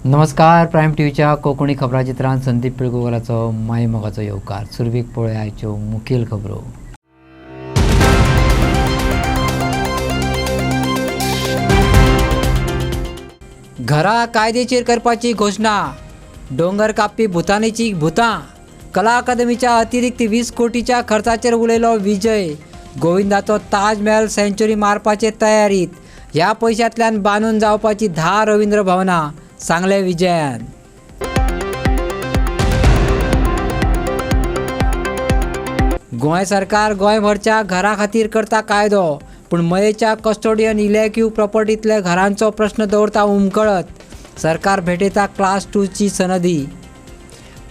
नमस्कार. प्रायम टीव्हीच्या कोकणी खबराचित्रांत संदीप पिळगुवराचो माय मोगाचो येवकार. सुरवेक पळय आयच्यो मुखेल खबरो. घरां कायदेशीर करपाची घोशणा. डोंगर कापपी भुतानीची भुतां. कला अकादमीच्या अतिरिक्त 20 कोटीच्या खर्चाचेर उलयलो विजय. गोविंदाचो ताज महल सेंच्युरी मारपाचे तयारीत. ह्या पयशांतल्यान बांदून जावपाची 10 रवींद्र भवनां, सांगले विजयान. गोंय सरकार गोंयभरच्या घरां खातीर करता कायदो, पूण मयेच्या कस्टोडियन इलेक्टिव्ह प्रॉपर्टींतल्या घरांचो प्रश्न दवरता उमकळत. सरकार भेटयता क्लास 2 ची सनदी.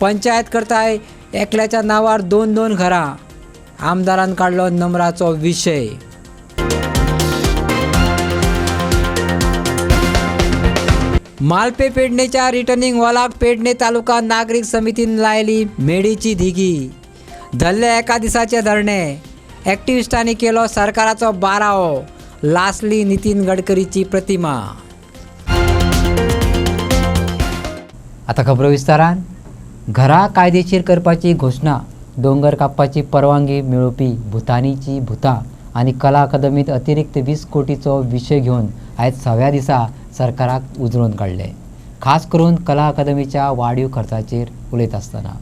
पंचायत करताय एकल्याच्या नांवार 2-2 घरां. आमदारान काडलो नंबराचो विशय. मालपे पेडणेच्या रिटर्निंग वॉलाक पेडणे तालुका नागरिक समितीन लायली मेडीची दिगी. धरले एका दिसाचे धरणे. एक्टिविस्टांनी केलो सरकाराचो बारावो. लासली नितीन गडकरीची प्रतिमा. आता खबरो विस्तारान. घरां कायदेशीर करपाची घोशणा. डोंगर कापपाची परवानगी मेळोवपी भुतानीची भुतां आनी कला अकादमीत अतिरिक्त 20 कोटीचो विशय घेवन आयज 6व्या दिसा सरकाराक उजळून काडले. खास करून कला अकादमीच्या वाडीव खर्चाचेर उलयत आसतना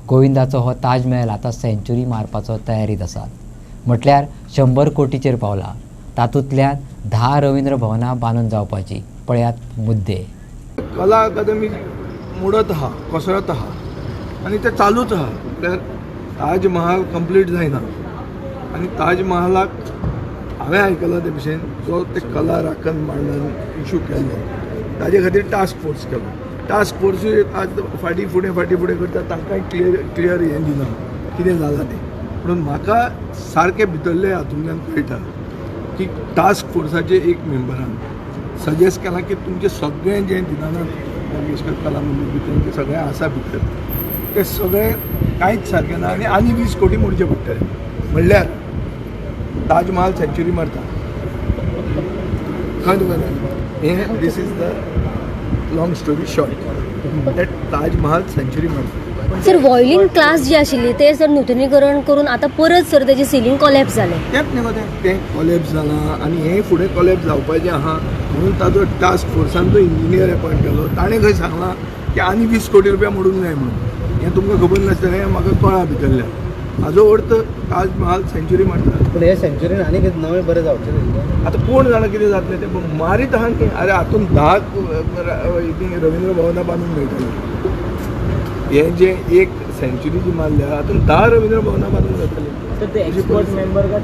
गोविंदाचो हो ताज महल आतां सेंच्युरी मारपाचो तयारीत आसा. म्हटल्यार 100 कोटीचेर पावला. तातूंतल्यान 10 रवींद्र भवनां बांदून जावपाची. पळयात मुद्दे. कला अकादमी मोडत आहा, कोसळत आहा आनी ते चालूच आहा. म्हटल्यार ताज महाल कंप्लीट जायना आनी ताज महालाक हांवें आयकलां ते भशेन जो ते कला राखण मंडळान इशू केल्लो ताजे खातीर टास्क फोर्स केलो. टास्क फोर्सूय आज फाटीं फुडें करता. तांकांय क्लियर हें दिना कितें जालां तें. म्हणून म्हाका सारकें भितरले हातूंतल्यान कळटा की टास्क फोर्साचे एक मेंबरान सजेस्ट केलां की तुमचें सगळें जें दिनानाथ मंगेशकर कला मंडळ भितर तें सगळें आसा भितर तें सगळें कांयच सारकें ना आनी 20 कोटी मोडचे पडटले. म्हणल्यार ताज महाल सेंच्युरी मारता. कळ्ळें तुका हें this is the long story short that Taj Mahal century मारता. सर वॉयलिन क्लास जी आशिल्ली ते सर नूतनीकरण करून आता परत सर तेजे सिलींग कॉलॅप्स जालें. तेंच न्ही गो तें कॉलॅप्स जालां आनी हें फुडें कॉलॅप्स जावपाचें आहा म्हणून ताजो टास्क फोर्सान जो इंजिनियर अपॉयंट केलो ताणें खंय सांगलां की आनी 20 कोटी रुपया मोडूंक जाय म्हणून. हें तुमकां खबर नासतलें, म्हाका कळ्ळां भितरल्यान. हाजो अर्थ ताज महाल सेंच्युरी मारता. पूण हे सेंच्युरीन आनी कितें नवें बरें जावचें न्ही. आतां कोण जाणां कितें जातलें तें मारीत आहा न्ही. अरे हातून 10 रवींद्र भवनां बांदूंक मेळटलीं. हें जें एक सेंच्युरी जी मारल्या हातून 10 रवींद्र भवनां बांदूंक जातलीं. तर ते एक्सपर्ट मेंबर का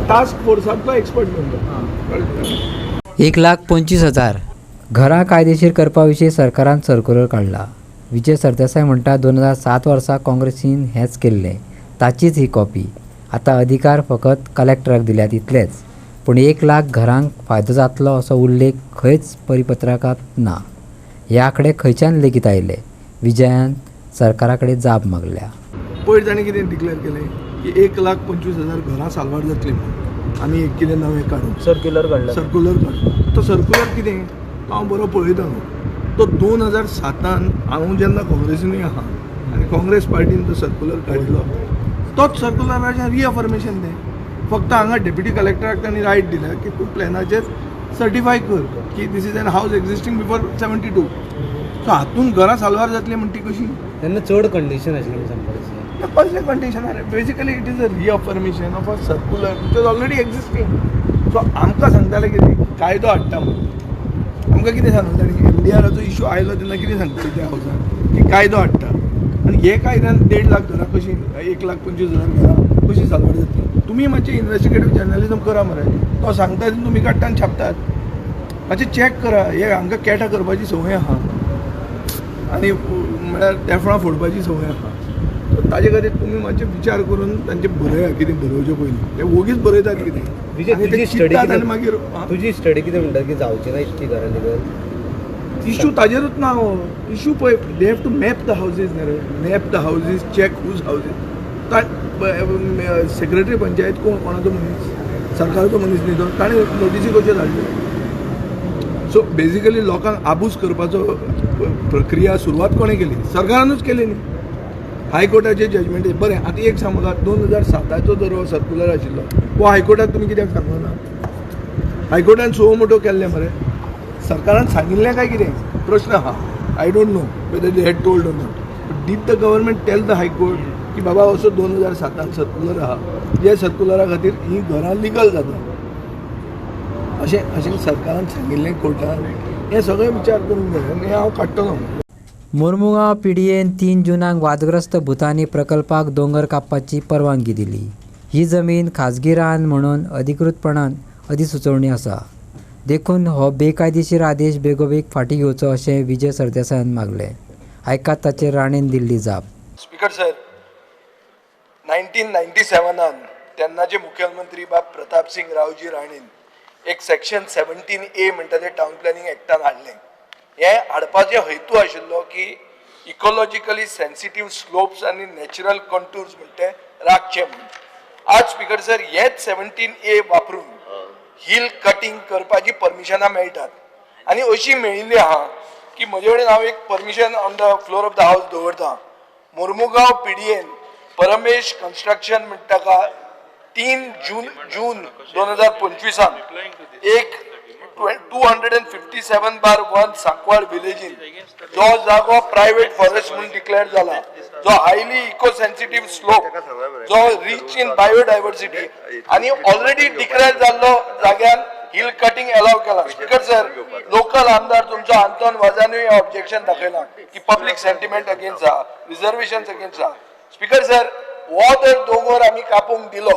टास्क फोर्सांतलो एक्सपर्ट मेंबर. 1,25,000 घरां कायदेशीर करपा विशीं सरकारान सर्क्युलर काडला. विजय सरदेसाय म्हणटा 2007 वर्सा काँग्रेसीन हेंच केल्लें. ताचीच ही कॉपी. आतां अधिकार फकत कलेक्टराक दिल्यात इतलेंच. पूण 1,00,000 घरांक फायदो जातलो असो उल्लेख खंयच परिपत्रकांत ना. हे आंकडे खंयच्यान लेगीत आयले. विजयान सरकारा कडेन जाप मागल्या. पयर ताणें कितें डिक्लेअर केलें की 1,25,000 घरां साल्वार जातलीं म्हणून आमी एक कितें नवें काडूं सर्क्युलर काडला. तो सर्क्युलर कितें तो हांव बरो पळयता न्हू. तो 2007 हांव जेन्ना काँग्रेसीनूय आहा आनी काँग्रेस पार्टीन तो सर्क्युलर काडिल्लो तोच सर्क्युलराचें रिअफर्मेशन तें. फक्त हांगा डेप्युटी कलेक्टराक तांणी रायट दिला की तूं प्लॅनाचेर सर्टिफाय कर की this is an house existing before 72. So हातून घरां साल्वार जातली म्हणटी कशी. तेन्ना चड कंडिशन आशिल्ली सांगपाचें. कसलें कंडिशन आरे. Basically it is a reaffirmation of a circular which is already existing. So आमकां सांगताले कितें कायदो हाडटा म्हणून. आमकां कितें सांगूं ताणी एनडीआराचो इशू आयलो तेन्ना कितें सांगता त्या हावसान की कायदो हाडटा आनी हे कायद्यान 1,50,000 घरां कशी 1,25,000 घरां कशी साल्वार जातली. तुमी मातशें इन्वेस्टिगेटीव जर्नलिजम करा मरे. तो सांगता तुमी काडटा आनी छापतात. मातशें चॅक करा. हे हांकां कॅटां करपाची संवय आहा आनी म्हळ्यार तेफळां फोडपाची संवय आहा. ताजे खातीर तुमी मातशें विचार करून तांचें बरया कितें बरोवचें पयलीं. ते वोगीच बरयतात कितें मागीर. तुजी स्टडी कितें म्हणटा की जावची ना इतकी घरां निवड. इशू ताजेरूच ना. इशू पळय they have to map the houses न्ही. Map the houses check whose houses. Secretary panchayat कोणाचो मनीस सरकाराचो मनीस न्ही तो. ताणें नोटीसी कश्यो धाडल्यो. सो बेजिकली लोकांक आबूज करपाचो प्रक्रिया सुरवात कोणें केली? सरकारानूच केली न्ही. हायकोर्टाचे जजमेंट बरें. आतां एक सांग म्हाका, 2007चो जर हो सर्क्युलर आशिल्लो वो हायकोर्टाक तुमी कित्याक सांगलो ना? हायकोर्टान सो मोठो केल्लें मरे. सरकारान सांगिल्लें काय कितें? प्रश्न आहा. I don't know whether they had told or not. Did the government tell the high court की बाबा असो 2007 सर्क्युलर आहा, जे सर्क्युलरा खातीर ही घरां लिगल जाता अशें सरकारान सांगिल्लें कोर्टान. हें सगळें विचार करूंक जाय आनी हांव काडटलों. मुर्मुगांव पिडीएन 3 जुनाक वादग्रस्त भुतानी प्रकल्पाक दोंगर कापपाची परवानगी दिली. ही जमीन खाजगी रान म्हणून अधिकृतपणान अधिसुचोवणी आसा. देखून हो बेकायदेशीर आदेश बेगोबेग फाटीं घेवचो अशें विजय सरदेसायान मागलें. आयकात ताचेर राणेन दिल्ली जाप. स्पीकर सर, 1997 तेन्नाचे मुख्यमंत्री बाब प्रताप सिंग रावजी राणेन एक सेक्शन 17A म्हणटा तें टावन प्लॅनिंग एक्टान हाडलें. हें हाडपाचो हेतू आशिल्लो की इकॉलॉजिकली सेन्सिटीव स्लोप्स आनी नॅचरल कंटूर्स म्हणटा ते राखचे म्हणून. आज स्पीकर सर हेच 17A वापरून हिल कटिंग करपाची परमिशनां मेळटात आनी अशी मेळिल्ली आहा की म्हजे कडेन हांव एक permission on the floor of the हावस दवरता. मुर्मुगांव पिडीएन परमेश कन्स्ट्रक्शन म्हणटा ताका 3 जून 2025 एक 257/1 सांकवाळ विलेजीन जो जागो प्रायव्हेट फॉरेस्ट म्हणून डिक्लेअर जाला, जो हायली इको सेन्सिटीव स्लोप, जो रिच इन बायोडायवर्सिटी आनी ऑलरेडी डिक्लेअर जाल्लो जाग्यान हिल कटिंग अलाव केला. स्पीकर सर, लोकल आमदार तुमचो आंतोन वाजानूय ऑब्जेक्शन दाखयला की पब्लीक सेंटिमेंट अगेन्स्ट आहा, रिजर्वेशन्स अगेन्स्ट आहा. स्पीकर सर, हो जर दोंगर आमी कापूंक दिलो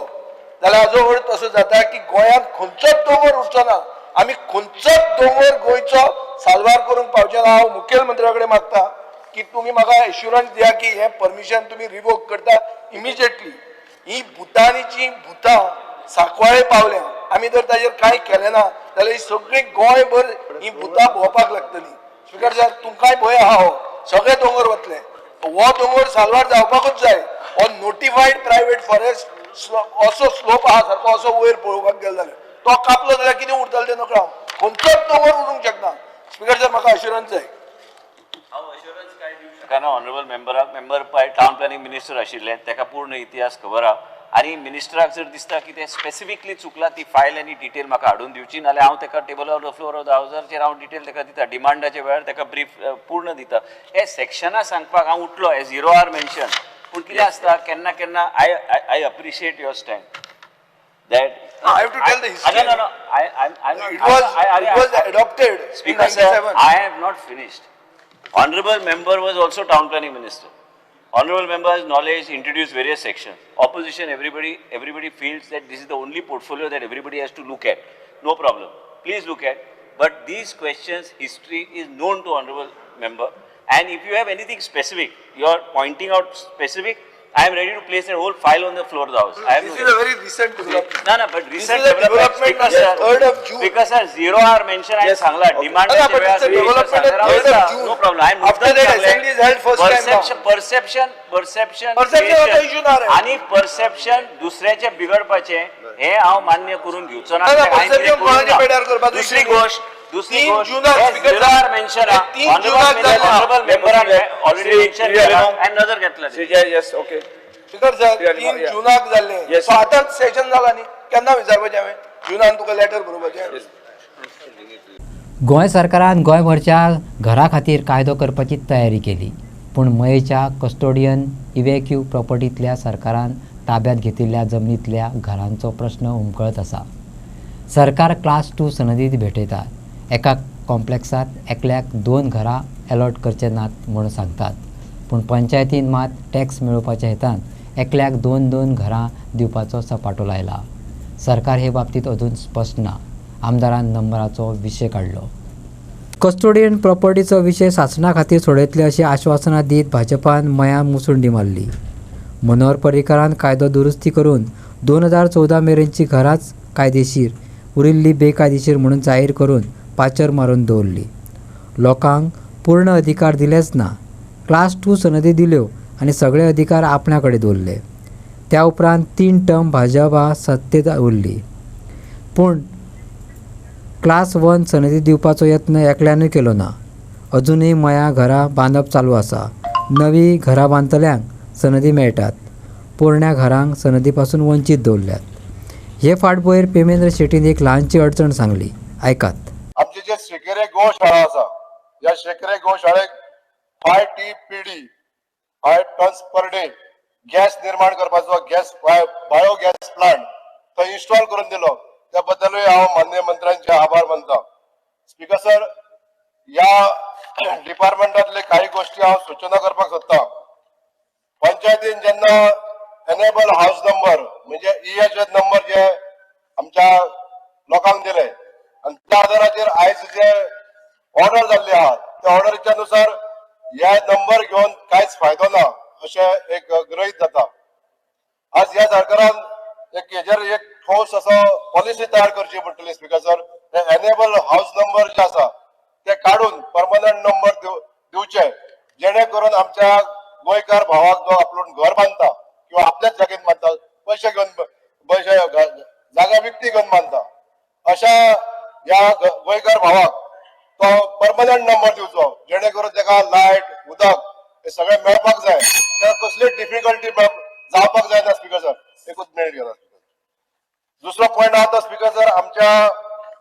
जाल्यार हाजो अर्थ असो जाता की गोंयांत खंयचोच दोंगर उरचो ना. आमी खंयचोच दोंगर गोंयचो साल्वार करूंक पावचे ना. हांव मुखेलमंत्र्या कडेन मागता की तुमी म्हाका एश्युरन्स दिया की हें परमिशन तुमी रिवोक करता इमिजिएटली. ही भुतानीची भुतां सांकवाळे पावल्या. आमी जर ताजेर कांय केलें ना जाल्यार ही सगळी गोंयभर ही भुतां भोंवपाक लागतली. स्पीकर सर, तुमकांय भंय आहा, हो सगळे दोंगर वतले. हो दोंगर साल्वार जावपाकूच जाय. हो नोटिफाईड प्रायव्हेट फॉरेस्ट असो स्लोप आहा सारको असो वयर पळोवपाक गेलो जाल्यार तो कापलो जाल्यार कितें उरतलें तें नकळो. खंयचोच दोंगर उरूंक शकना. स्पीकर सर, म्हाका अश्युरन्स जाय. ऑनरेबल मेंबर पळय टावन प्लॅनिंग मिनिस्टर आशिल्ले, ताका पूर्ण इतिहास खबर आहा. आनी मिनिस्टराक जर दिसता की ते स्पेसिफिकली चुकला ती फायल आनी डिटेल म्हाका हाडून दिवची, नाल्यार हांव ताका table on the floor of the हावसाचेर हांव डिटेल ताका दिता. डिमांडाच्या वेळार ताका ब्रीफ पूर्ण दिता. हे सेक्शनां सांगपाक हांव उठलो एज 0R मेन्शन. पूण कितें आसता केन्ना केन्ना I appreciate your stand that I have to tell the history. No. It was adopted in 97. I have not finished. Honorable member was also town planning minister. Honorable member has knowledge, introduced various sections. Opposition, everybody feels that this is the only portfolio that everybody has to look at. No problem. Please look at. But these questions, history is known to honorable member. And if you have anything specific, you are pointing out specific, I am ready to place a whole file on the floor of the house. This is a very recent development. No, but recent this is a development because on 3rd of June. Because sir, 0R mention I sangla demand but it's a development on 3rd of June. No problem. I am after that assembly is held first time. Perception आता issue ना रे. आणि perception दुसऱ्याचे बिघडपाचे हे हांव मान्य करून घेवचो ना. perception कोणाचे पेड्यार करपाचो. दुसरी गोष्ट 3 जुनाक स्पीकर सर मेन्शन 3 जुनाक ऑनरेबल मेंबरान ऑलरेडी मेन्शन केला आणि नजर घेतला. Yes okay. स्पीकर सर 3 जुनाक जाल्ले. सो आतांच सेशन जाला न्ही. केन्ना विचारपाचें हांवें? जुनान तुका लेटर बरोवपाचें. गोंय सरकारान गोंयभरच्या घरा खातीर कायदो करपाची तयारी केली. पूण मयेच्या कस्टोडियन इव्हॅक्यू प्रॉपर्टींतल्या सरकारान ताब्यात घेतिल्ल्या जमनींतल्या घरांचो प्रश्न उमकळत आसा. सरकार क्लास 2 सनदी भेटयतात. एका कॉम्प्लेक्सात एकल्याक 2 घरां अलॉट करचे नात म्हणून सांगतात. पूण पंचायतीन मात टॅक्स मेळोवपाच्या हेतान एकल्याक 2 घरां दिवपाचो सपाटो लायला. सरकार हे बाबतींत अजून स्पश्ट ना. आमदारान नंबराचो विशय काडलो. कस्टोडियन प्रॉपर्टीचो विशय साचणा खातीर सोडयतले अशी आश्वासनां दीत भाजपान मयां मुसुंडी मारली. मनोहर पर्रीकारान कायदो दुरुस्ती करून 2014 मेरेनची घरांच कायदेशीर, उरिल्ली बेकायदेशीर म्हणून जाहीर करून पाचर मारून दवरली. लोकांक पूर्ण अधिकार दिलेच ना. क्लास 2 सनदी दिल्यो आनी सगळे अधिकार आपल्या कडेन दवरले. त्या उपरांत 3 टर्म भाजपा सत्तेत उरली. पूण क्लास 1 सनदी दिवपाचो यत्न एकल्यानूय केलो ना. अजूनही मया घरां बांदप चालू आसा. नवी घरां बांदतल्यांक सनदी मेळटात. पोरण्या घरांक सनदी पासून वंचीत दवरल्यात. हे फाटभुंयेर पेमेंद्र शेट्टीन एक ल्हानशी अडचण सांगली. आयकात. आमचे जे शेकरे गोशाळा आसा, या शेकरे गोशाळेक 5 TPD 5 tons per day gas निर्माण करपाचो गॅस बायोगॅस प्लांट तो इन्स्टॉल करून दिलो. त्या बद्दलूय हांव माननीय मंत्र्यांचे आभार मानता. स्पीकर सर, या डिपार्टमेंटातले काही गोष्टी हांव सूचना करपाक सोदता. पंचायतीन जेन्ना एनेबल हाऊस नंबर म्हणजे EHS नंबर जे आमच्या लोकांक दिले आणि त्या आधाराचेर आयज जे ऑर्डर जाल्ली आहा त्या ऑर्डरीच्या नुसार हे नंबर घेवन कांयच फायदो ना अशें एक गृहीत जाता. आज ह्या सरकारान हेजेर एक ठोस असो पॉलिसी तयार करची पडटली. स्पीकर सर, ते एनेबल हाऊस नंबर जे आसा ते काढून परमनंट नंबर दिवचे, जेणे करून आमच्या गोंयकार भावाक जो आपूण घर बांदता किंवा आपल्याच जागेत बांदता, पैसे जागा विकती घेवन बांदता, अशा ह्या गोंयकार भावाक तो परमनंट नंबर दिवचो, जेणे करून ताका लायट उदक हे सगळे मेळपाक जाय. त्या कसली डिफिकल्टी जावपाक जायना. स्पीकर सर, एकूच मिनिट घेता. दुसरो पॉयंट आहा स्पीकर सर, आमच्या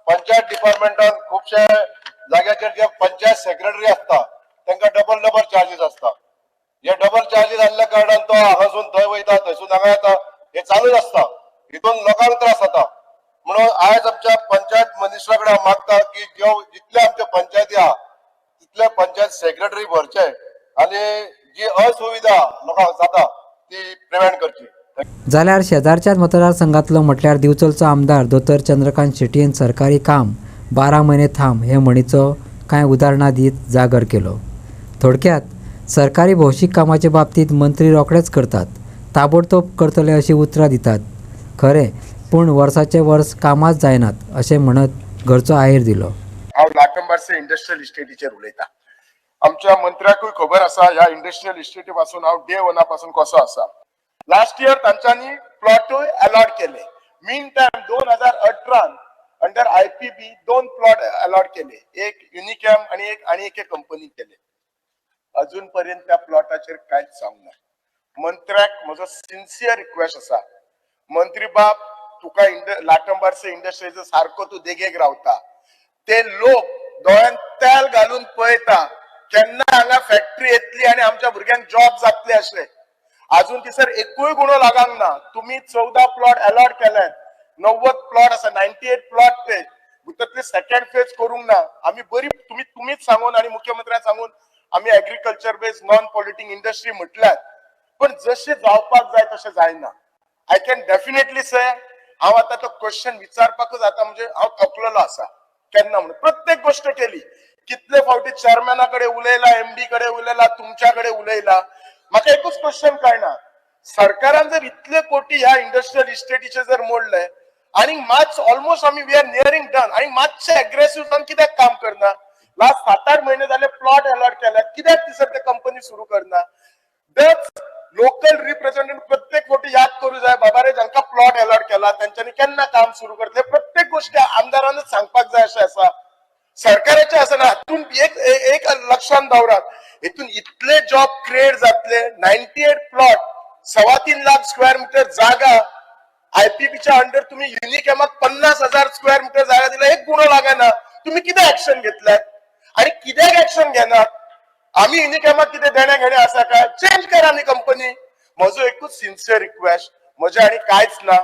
पंचायत डिपार्टमेंटान खुबशे जाग्याचेर जे पंचायत सेक्रेटरी असता तांकां डबल चार्जीस असता. हे डबल चार्जीस आसल्या कारणान तो हांगासून थंय वयता, थंयसून हांगा येता, हे चालूच असता. हितून लोकांक त्रास जाता. म्हणून आयज आमच्या पंचायत मिनिस्टरा कडेन मागता की जितले आमचे पंचायती आहा तितले पंचायत सेक्रेटरी भरचे आनी जी असुविधा लोकांक जाता ती प्रिव्हेंट करची. जाल्यार शेजारच्याच मतदारसंघातलो म्हटल्यार दिवचलचो आमदार दोतोर चंद्रकांत शेट्टीन सरकारी काम 12 म्हयने थांब हे म्हणीचो कांय उदाहरणां दीत जागर केलो. थोडक्यात सरकारी भौशीक कामाचे बाबतींत मंत्री रोखडेच करतात, ताबडतोब करतले अशी उतरां दितात. खरें, पूण वर्साचे वर्स कामाच जायनात अशें म्हणत घरचो आहेर दिलो. हांव लाटंबारसे इंडस्ट्रियल इस्टेटीचेर उलयतां. आमच्या मंत्र्याकूय खबर आसा ह्या इंडस्ट्रियल इस्टेटी पासून हांव डे 1 पासून कसो आसा. लास्ट इयर तांच्यांनी प्लॉटूय अलॉट केले. Mean time 2018 under IPB 2 plot allot केले, एक युनिकॅम आणि एक कंपनी केले. अजून पर्यंत त्या प्लॉटाचेर कांयच सांगू ना. मंत्र्याक म्हजो सिन्सियर रिक्वेस्ट आसा, मंत्री बाब, तुका लाटंबारसे इंडस्ट्रीजो सारको तूं देगेक रावता. ते लोक दोळ्यान तेल घालून पळयता केन्ना हांगा फॅक्टरी येतली आणि आमच्या भुरग्यांक जॉब जातले अशें. अजून तिसर एकूय गुणो लागांक ना. तुम्ही 14 प्लॉट अलॉट केल्यात, 90 प्लॉट आसा, 98 प्लॉट ते भितरले सेकंड फेज करूंक ना. आम्ही बरी तुम्हीच सांगून आणि मुख्यमंत्र्यान सांगून आम्ही एग्रीकल्चर बेस्ड नॉन पॉल्युटिंग इंडस्ट्री म्हटल्यात, पण जसे जावपाक जाय तसे जायना. आय कॅन डेफिनेटली से हांव आतां तो क्वेश्चन विचारपाकूच आता म्हणजे हांव थकलेलो आसा. केन्ना म्हणून प्रत्येक गोष्ट केली, कितले फावटी चेअरमॅना कडे उलयला, MD कडे उलयला, तुमच्याकडे उलयला. म्हाका एकूच क्वेश्चन कळना, सरकारान जर इतले कोटी ह्या इंडस्ट्रियल इस्टेटीचे जर मोडले आणि मात ऑलमोस्ट आम्ही वी आर नियरिंग डन आणि मातशे अग्रेसिव्ह जाऊन कित्याक काम करना. लास्ट 7-8 महिने झाले प्लॉट अलॉट केल्यात, कित्याक तिसर ते कंपनी सुरू करना. लोकल रिप्रेझेंटेटिव्ह प्रत्येक फावटी याद करू जाय, बाबा रे जांकां प्लॉट अलॉट केला त्यांच्यानी केन्ना काम सुरू करतले. प्रत्येक गोष्टी आमदारानच सांगपाक जाय अशें आसा, सरकाराचे आसना. हातून एक लक्षात दवरात, हितून इतले जॉब क्रिएट जातले. 98 प्लॉट, 3.25 लाख स्क्वेअर मीटर जागा. IPBच्या अंडर तुम्ही युनिकॅमाक 50,000 स्क्वेअर मीटर जागा दिला, एक गुणो लागना. तुम्ही किती ऍक्शन घेतल्यात आणि कित्याक ऍक्शन घेनात? आम्ही युनिकॅमाक किती देणे घेणे आसा काय? चेंज करा न्ही कंपनी. म्हजो एकूच सिन्सियर रिक्वेस्ट, म्हजे आणि कांयच ना.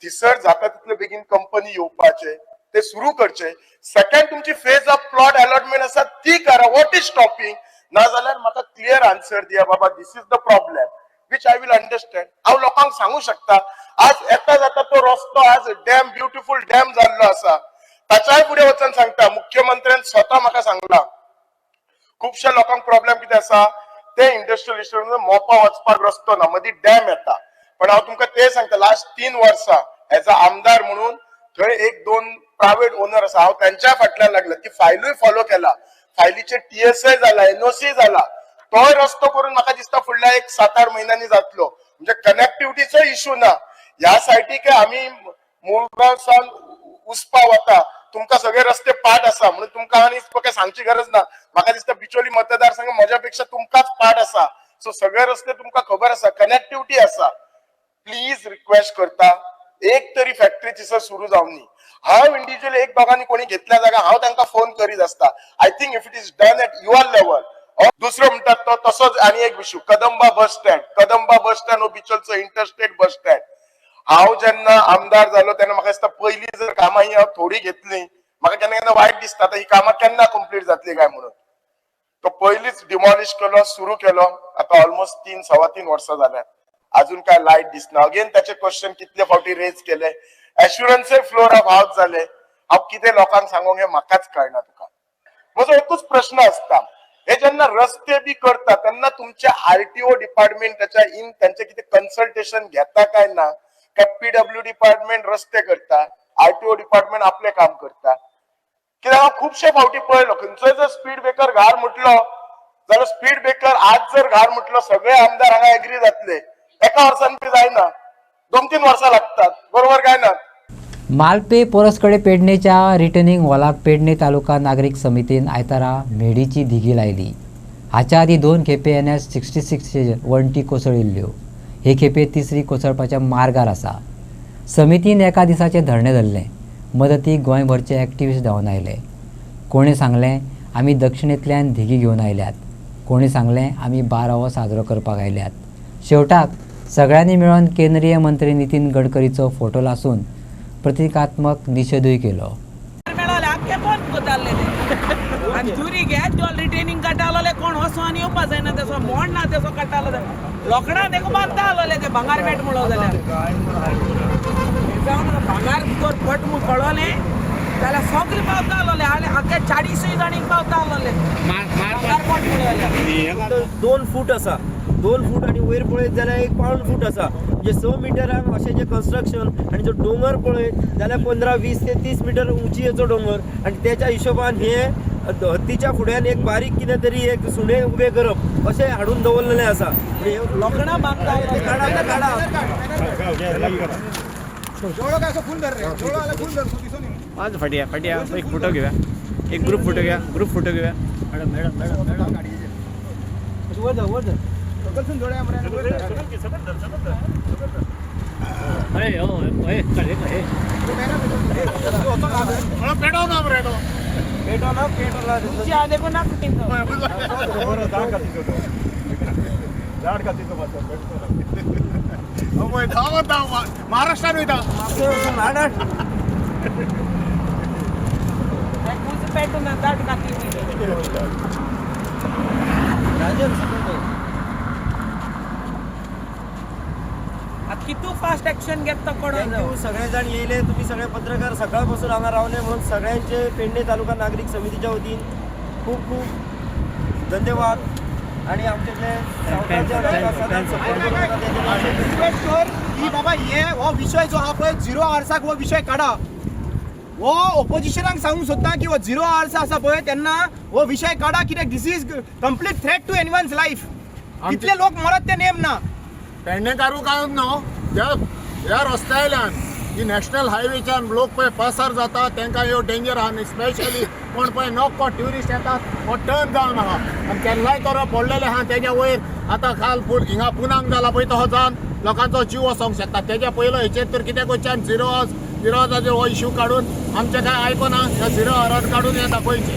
थिसर जाता तितले बेगीन कंपनी येवपाचे, ते सुरू करचे. सेकंड, तुमची फेज ऑफ प्लॉट अलॉटमेंट आसा ती करा. What is stopping? नाजाल्यार म्हाका क्लियर आन्सर दिया, बाबा this is the problem which I will understand. हांव लोकांक सांगू शकता, आज येता जाता तो रस्तो आज डॅम ब्युटिफुल डॅम जाल्लो आसा. ताच्याय फुडें वचून सांगता, मुख्यमंत्र्यान स्वता म्हाका सांगला खुबशा लोकांक प्रॉब्लेम कितें आसा, ते इंडस्ट्रियल इस्टेटीन मोपा वचपाक रस्तो ना, मदीं डॅम येता. पण हांव तुमकां ते सांगता, लास्ट 3 वर्सां एज अ आमदार म्हणून थंय 1-2 प्रायव्हेट ओनर आसा, हांव त्यांच्या फाटल्यान लागला. ती फायलूय फॉलो केला, फायलीचे TSI जाला, NOC जाला. तोय रस्तो करून म्हाका दिसता फुडल्या 7-8 महिन्यांनी जातलो. म्हणजे कनेक्टिव्हिटीचो इश्यू ना. ह्या सायटीक आम्ही मुळगांव सावन उस्पा वता तुमका सगळे रस्ते पाठ असा म्हणून तुमका आणि काय सांगची गरज ना. म्हाका दिसता बिचोली मतदारसंघ म्हज्यापेक्षा तुमकाच पाठ असा. सो सगळे रस्ते तुमका खबर असा, कनेक्टिव्हिटी असा. प्लीज रिक्वेस्ट करता, एक तरी फॅक्टरी थिसर सुरू जावनी. हांव इंडिव्हिज्युअली एक दोगांनी कोणी घेतल्या जागा हांव तांकां फोन करीत असता. I think if it is done at your level. दुसरो म्हणतात तो तसोच आनी एक विशू कदंबा बस स्टँड हो बिचोलचो इंटरस्टेट बस स्टँड. हांव जेन्ना आमदार जालो तेन्ना म्हाका दिसता पयलीं जर कामां ही हांव थोडी घेतली, म्हाका केन्ना केन्ना वायट दिसता ही कामां केन्ना कंप्लीट जातली काय म्हणून. तो पयलींच डिमॉलिश केलो, सुरू केलो. आता ऑलमोस्ट 3-3.5 वर्सां जाल्यात, अजून काय लायट दिसना. अगेन त्याचे क्वेश्चन कितले फावटी रेज केले, एश्युरन्स फ्लोर ऑफ हाऊस झाले. हांव कितें लोकांक सांगूंक हे म्हाकाच कळना. तुका म्हजो एकूच प्रश्न असता, हे जेन्ना रस्ते बी करता तेन्ना तुमच्या आरटीओ डिपार्टमेंट त्यांचे कितें कन्सल्टेशन घेता काय ना, काय पीडब्ल्यू डिपार्टमेंट रस्ते करता, आरटीओ डिपार्टमेंट आपले काम करता. कित्याक हांव खुबशे फावटी पळयलो खंयचोय जर स्पीड ब्रेकर घाल म्हटलो जाल्यार स्पीड ब्रेकर आज जर घाल म्हटलो सगळे आमदार हांगा एग्री जातले, एका वर्सान बी जायना, 2-3 वर्सां लागतात. बरोबर काय ना. मालपे परसकडे पेडणेच्या रिटर्निंग वॉलाक पेडणे तालुका नागरिक समितीन आयतारा मेडीची दिगी लायली. हाच्या आदी 2 खेपे NH 66 वणटी कोसळिल्ल्यो. हे खेपे तिसरी कोसळपाच्या मार्गार आसा. समितीन एका दिसाचे धरणे धरले. मदतीक गोंयभरचे एक्टिविस्ट धांवन आयले. कोणी सांगलें आमी दक्षिणेंतल्यान दिगी घेवन आयल्यात, कोणी सांगलें आमी 12 हो साजरो करपाक आयल्यात. शेवटाक सगळ्यांनी मेळून केंद्रीय मंत्री नितीन गडकरीचो फोटो लासून प्रतिकात्मक निषेधूय केलो. रिटेनिंग काटाले कोण वचो आनी येवपा जायना, तेसो मोड ना तेसो काटालो लोकडां तेका बांदता आलोले ते भांगार मेट म्हणो जाल्यार जावन भांगार जर फट म्हूण कळोलें जाल्यार सगळीं पावता आलोले. आख्या 40 जाणीक पावता आलोले. 2 फूट आसा, 2 फूट आणि वयर पळयत जाल्यार 1 पावण फूट आसा. म्हणजे 6 मिटरांक अशें जे कन्स्ट्रक्शन. आणि जो डोंगर पळयत जाल्यार 15-20 ते 30 मिटर उंचयेचो डोंगर. आणि त्याच्या हिशोबान हे हत्तीच्या फुड्यान एक बारीक कितें तरी एक सुणे उबे करप अशें हाडून दवरलेलें आसा. लोकडां बांदता आज फाटिया एक फोटो घेऊया, एक ग्रुप फोटो घेऊया. महाराष्ट्रात वयता कितू फास्ट एक्शन घेता कोण. सगळे जाण येयले, तुम्ही सगळे पत्रकार सकाळपासून हांगा रावले म्हणून सगळ्यांचे पेडणे तालुका नागरिक समितीच्या वतीन खूप खूप धन्यवाद. आणि आमच्यातले की बाबा हे हो विषय जो हा पळय 0 आवर्साक हो विषय काढा. हो ऑपोजिशनाक सांगूंक सोदता की हो 0 आवर्स आसा पळय तेन्ना हो विषय काढा, कित्याक this is complete threat to anyone's life. कितले लोक मरत ते नेम ना. पेडणेकारूक न्हू ह्या रस्त्यायल्यान ही नॅशनल हायवेच्यान लोक पळय पासार जाता तांकां ह्यो डेंजर आहा. न्ही स्पेशली कोण पळय नॉक ट्युरिस्ट येतात हो टर्न जावन आहा आनी केन्नाय तरो पडलेले आहा. तेज्या वयर आतां काल हिंगा पुनाक जाला पळय तो जावन लोकांचो जीव वचोंक शकता. तेज्या पयलो हेचेर तर कितें गोंयच्यान 0 आवर्साचेर हो इश्यू काडून आमचें काय आयकोना. ह्या 0 आवर्स काडून हे दाखोवचे.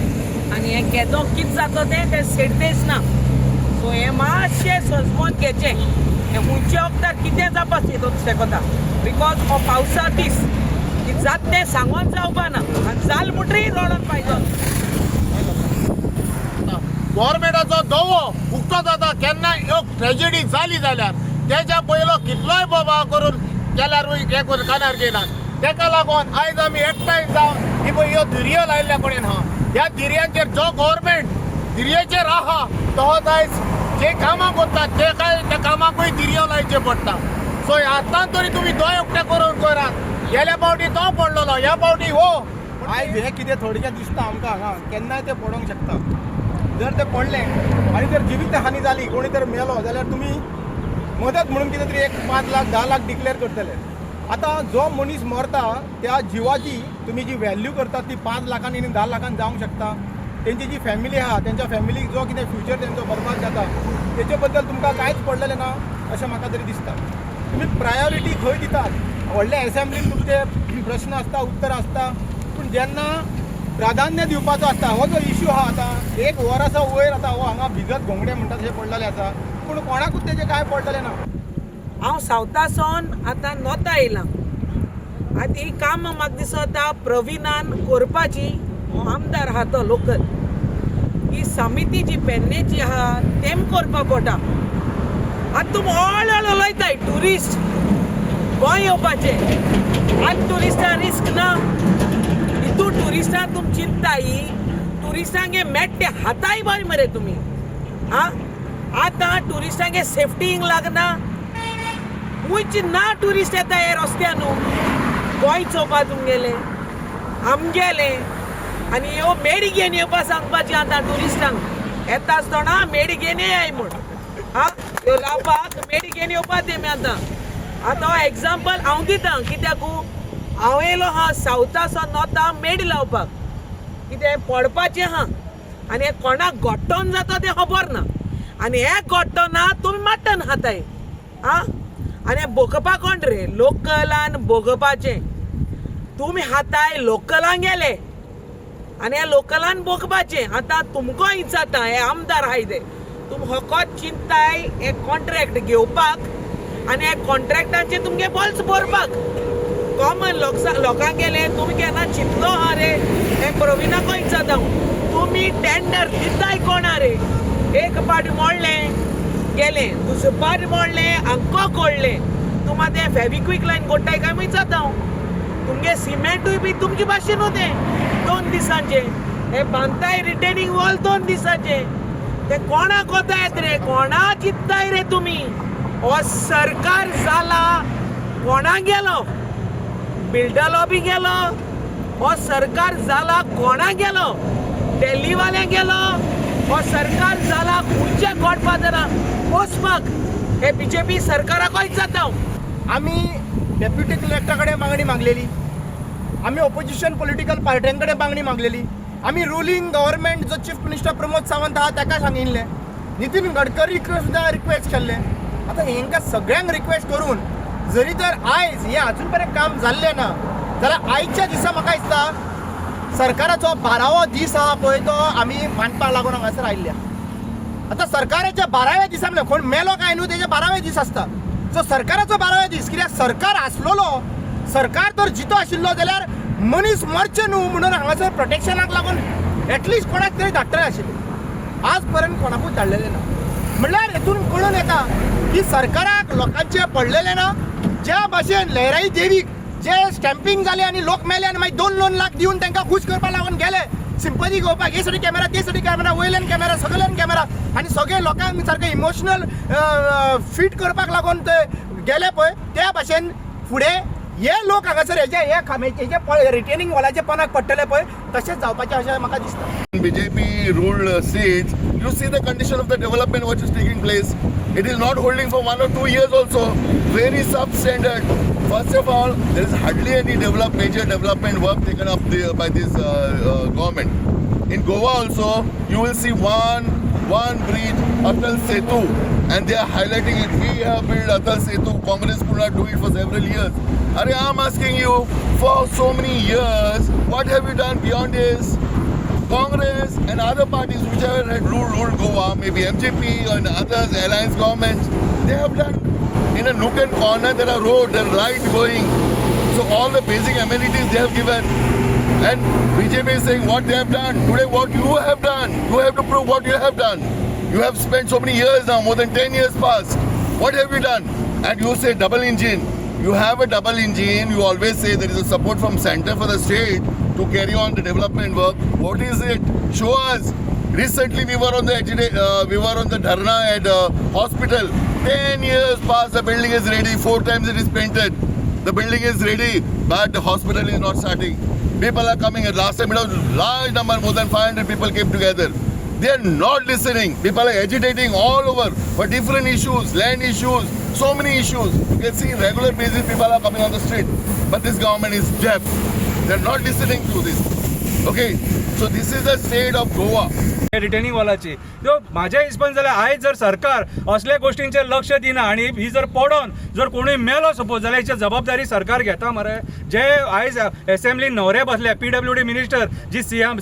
आनी हे केदो कितें जाता ते सेडतेच ना. सो हे मातशें सजमोन घेचे. हे उंचे वखदार कितें जावपा ते कोता बिकॉज हो पावसा दीस जात तें सांगोन जावपा ना. आनी जाल म्हणटरी रडोन पाहिजे. गव्हर्मेंटाचो दवो उक्तो जाता केन्ना एक ट्रेजेडी जाली जाल्यार तेच्या पयलो कितलोय बोबा करून केल्यारूय हे करून कानार घेयनात. तेका लागून आयज आमी एकठांय जावन ही पळय ह्यो धिरयो लायल्ल्या कोणेन आहा. ह्या धिरयांचेर जो गव्हर्मेंट धिरयेचेर आहा तो आयज जे कामां करतात ते काय त्या कामाकूय धिरयो लायचे पडटा. सो आतां तरी तुमी दोय उक्ते करून करात. गेल्या फावटी तो पडलेलो, ह्या फावटी हो. आयज हे कितें थोडक्यात दिसता आमकां हांगा केन्नाय ते पडोंक शकता. जर ते पडले आनी जर जिवीत हानी जाली, कोणी तर मेलो जाल्यार तुमी मदत म्हणून कितें तरी 1 5 लाख 10 लाख डिक्लेअर करतले. आता जो मनीस मरता त्या जिवाची तुम्ही जी व्हॅल्यू करतात ती 5 लाखांनी आणि 10 लाखांनी जावंक शकता. त्यांची जी फॅमिली आहा त्यांच्या फॅमिलीक जो कितें फ्युचर त्यांचो बरबाद जाता तेचे बद्दल तुमकां कांयच पडलेलें ना अशें म्हाका तरी दिसता. तुम्ही प्रायोरिटी खंय दितात. व्हडल्या एसेंब्लीन तुमचे प्रश्न आसता उत्तर आसता पूण जेन्ना प्राधान्य दिवपाचो आसता हो जो इश्यू आहा आतां 1 वरासा वयर आतां हो हांगा भिजत घोंगडे म्हणटा तशें पडलेले आसा पूण कोणाकूच तेजें कांय पडलेलें ना. हांव सावथासून आतां नॉर्था येयलां. आतां ही काम म्हाका दिसता प्रवीणान करपाची. हो आमदार आहा तो लोकल ही समिती जी पेडणेची आहा तेम करपा पडटा. आतां तुमी ऑल उलयताय ट्युरिस्ट गोंय येवपाचे. आतां ट्युरिस्टां रिस्क ना. हितून ट्युरिस्टां तुमी चिंतताय ट्युरिस्टांगे मेट्टे हाताय बरें मरे तुमी. आं आतां ट्युरिस्टांगे सेफ्टीक लागना. खुंयचे ना ट्युरिस्ट येता हे रस्त्यान गोंय चोवपा तुमगेले आमगेले आनी ह्यो मेडी घेवन येवपा सांगपाची आतां ट्युरिस्टांक येता आसतना मेडी घेवन येयाय म्हूण. आं ह्यो लावपाक मेडी घेवन येवपा तेमी आतां. आतां हो एग्जाम्पल हांव दितां कित्याक हांव येयलो हा सावथासून नॉर्था मेडी लावपाक. कितें पडपाचें आहा आनी हें कोणाक गोट्टोन जाता तें खबर ना आनी हे गोट्टोना तुमी मटन खाताय. आं आनी बोगपा कोण रे लोकलान बोगपाचें. तुमी खाताय लोकलान गेले आनी हे लोकलान बोगपाचें. आतां तुमकां इचाता हे आमदार आहाय ते तुमी फकत चिंतताय हे कॉन्ट्रॅक्ट घेवपाक आनी हे कॉन्ट्रॅक्टांचे तुमगे बॉल्स भरपाक. कॉमन लोकांक गेले तुमी केन्ना चिंतलो आहा रे हे प्रवीणाको इचाता तुमी टेंडर दिताय कोणा रे. एक पाट मोडलें गेले दुसरे पाट मोडलें आंको कोडलें तुमा तें फॅबिक्विक लायन कोट्टाय काय म्हूण विचारता हांव. तुमगे सिमेंटूय बी तुमचे भाशेन तें 2 दिसांचे. हे बांदताय रिटेनिंग वॉल 2 दिसांचे. ते कोणा कोतायत रे कोणा चिंतताय रे तुमी. हो सरकार जाला कोणा गेलो बिल्डलो बी गेलो. हो सरकार जाला कोणा गेलो दिल्लीवाले गेलो. हो सरकार जाला खुंयच्या गॉडफादराक पोसपाक. हे बीजेपी सरकाराक जाता. आम्ही डेप्युटी कलेक्टरा कडेन मागणी मागलेली. आम्ही ऑपोजिशन पॉलिटिकल पार्ट्यां कडेन मागणी मागलेली. आम्ही रुलींग गव्हर्नमेंट जो चीफ मिनिस्टर प्रमोद सावंत आहा ताका सांगिल्लें. नितीन गडकरीक सुद्दां रिक्वेस्ट केल्लें. आतां हेंकां सगळ्यांक रिक्वेस्ट करून जरी तर आयज हें अजून पर्यंत काम जाल्लें ना जाल्यार आयच्या दिसा म्हाका दिसता सरकाराचो 12वो दीस आहा पळय तो आमी मानपाक लागून हांगासर आयिल्ले. आतां सरकाराच्या 12व्या दिसा म्हणल्यार कोण मेलो काय न्हू तेजे 12वे दीस आसता. सो सरकाराचो 12वे दीस कित्याक सरकार आसलोलो सरकार तर जितो आशिल्लो जाल्यार मनीस मरचे न्हू म्हणून हांगासर प्रोटेक्शनाक लागून एटलिस्ट कोणाक तरी धाडटले आशिल्ले. आज पर्यंत कोणाकूच धाडलेले ना. म्हणल्यार हेतून कळून येता की सरकाराक लोकांचे पडलेले ना. ज्या भाशेन लहराई देवीक जे स्टॅम्पिंग जाले आनी लोक मेले आनी मागीर 2 लाख दिवन तांकां खूश करपाक लागून गेले सिंपथी घेवपाक. हे साठी कॅमेरा ते साठी कॅमेरा वयल्यान कॅमेरा सगळ्यान कॅमेरा आनी सगळे लोकांक सारके इमोशनल फीट करपाक लागून ते गेले पळय त्या भाशेन फुडें हे लोक हांगासर हे खांब्याचे जे रिटेनिंग वॉलाचे पोंदाक पडटले पळय तशेंच जावपाचें अशें म्हाका दिसता. BJP ruled states, you see the condition of the development what is taking place. It is not holding for 1 or 2 years also. Very substandard. First of all, there is hardly any major development work taken up by this government. In Goa also, you will see one bridge, Atal Setu, and they are highlighting it. We have built Atal Setu. Congress could not do it for several years. Are I'm asking you, for so many years, what have you done beyond this? Congress and other parties which have had ruled Goa, maybe MJP and others, alliance governments, they have done in a nook and corner. There are roads, there are lights going. So all the basic amenities they have given. And BJP is saying what they have done. Today what you have done. You have to prove what you have done. You have spent so many years now, more than 10 years past. What have you done? And you say double engine. You have a double engine. You always say there is a support from center for the state to carry on the development work. What is it? Show us. Recently we were on the dharna at hospital. 10 years past, the building is ready. 4 times it is painted. The building is ready, but the hospital is not starting. People are coming. Last time it was large number, more than 500 people came together. They are not listening. People are agitating all over for different issues, land issues, so many issues. You can see in regular basis people are coming on the street. But this government is deaf. They are not listening to this. Okay, so this is the state of Goa. Returning वालाची तो माझ्या हिसपान जाल्यार आयज जर सरकार असल्या गोष्टींचेर लक्ष दिना आणि ही जर पडोन जर कोणूय मेलो सपोज जाल्यार हेची जबाबदारी सरकार घेता मरे. जे आयज असेंब्लीन न्हवरे बसले PWD मिनिस्टर जी सीएम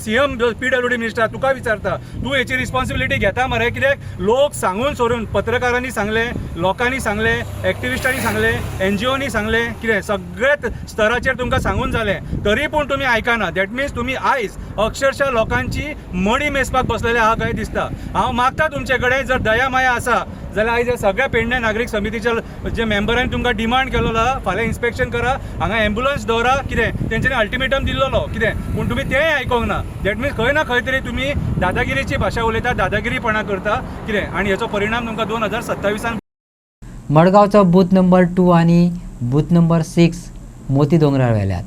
PWD मिनिस्टर तुका विचारता तूं हेची रिस्पॉन्सिबिलिटी घेता मरे. कित्याक लोक सांगून सोडून पत्रकारांनी सांगले, लोकांनी सांगले, एक्टिविस्टांनी सांगले, NGOनी सांगले, कितें सगळ्याच स्तराचेर तुमकां सांगून जालें तरी पूण तुमी आयकना. दॅट मिन्स तुमी आयज अक्षरशः लोकांची मडी मेजपाक बसलेले आहा काय दिसता. हांव मागता तुमचे कडेन जर दया माया आसा जाल्यार आयज सगळ्या पेडणे नागरीक समितीच्या जे मेंबरांनी तुमकां डिमांड केलेलो आहा फाल्यां इन्स्पेक्शन करा, हांगा एम्ब्युलन्स दवरा. कितें तेंच्यांनी अल्टिमेटम दिल्लो कितें पूण तुमी तेंय आयकोंक ना. दॅट मिन्स खंय ना खंय तरी तुमी दादागिरीची भाशा उलयता, दादागिरीपणा करता कितें आनी हेचो परिणाम तुमकां 2027 मडगावचो बूथ नंबर 2 आणि बूथ नंबर 6 मोती दोंगरार व्हेल्यात.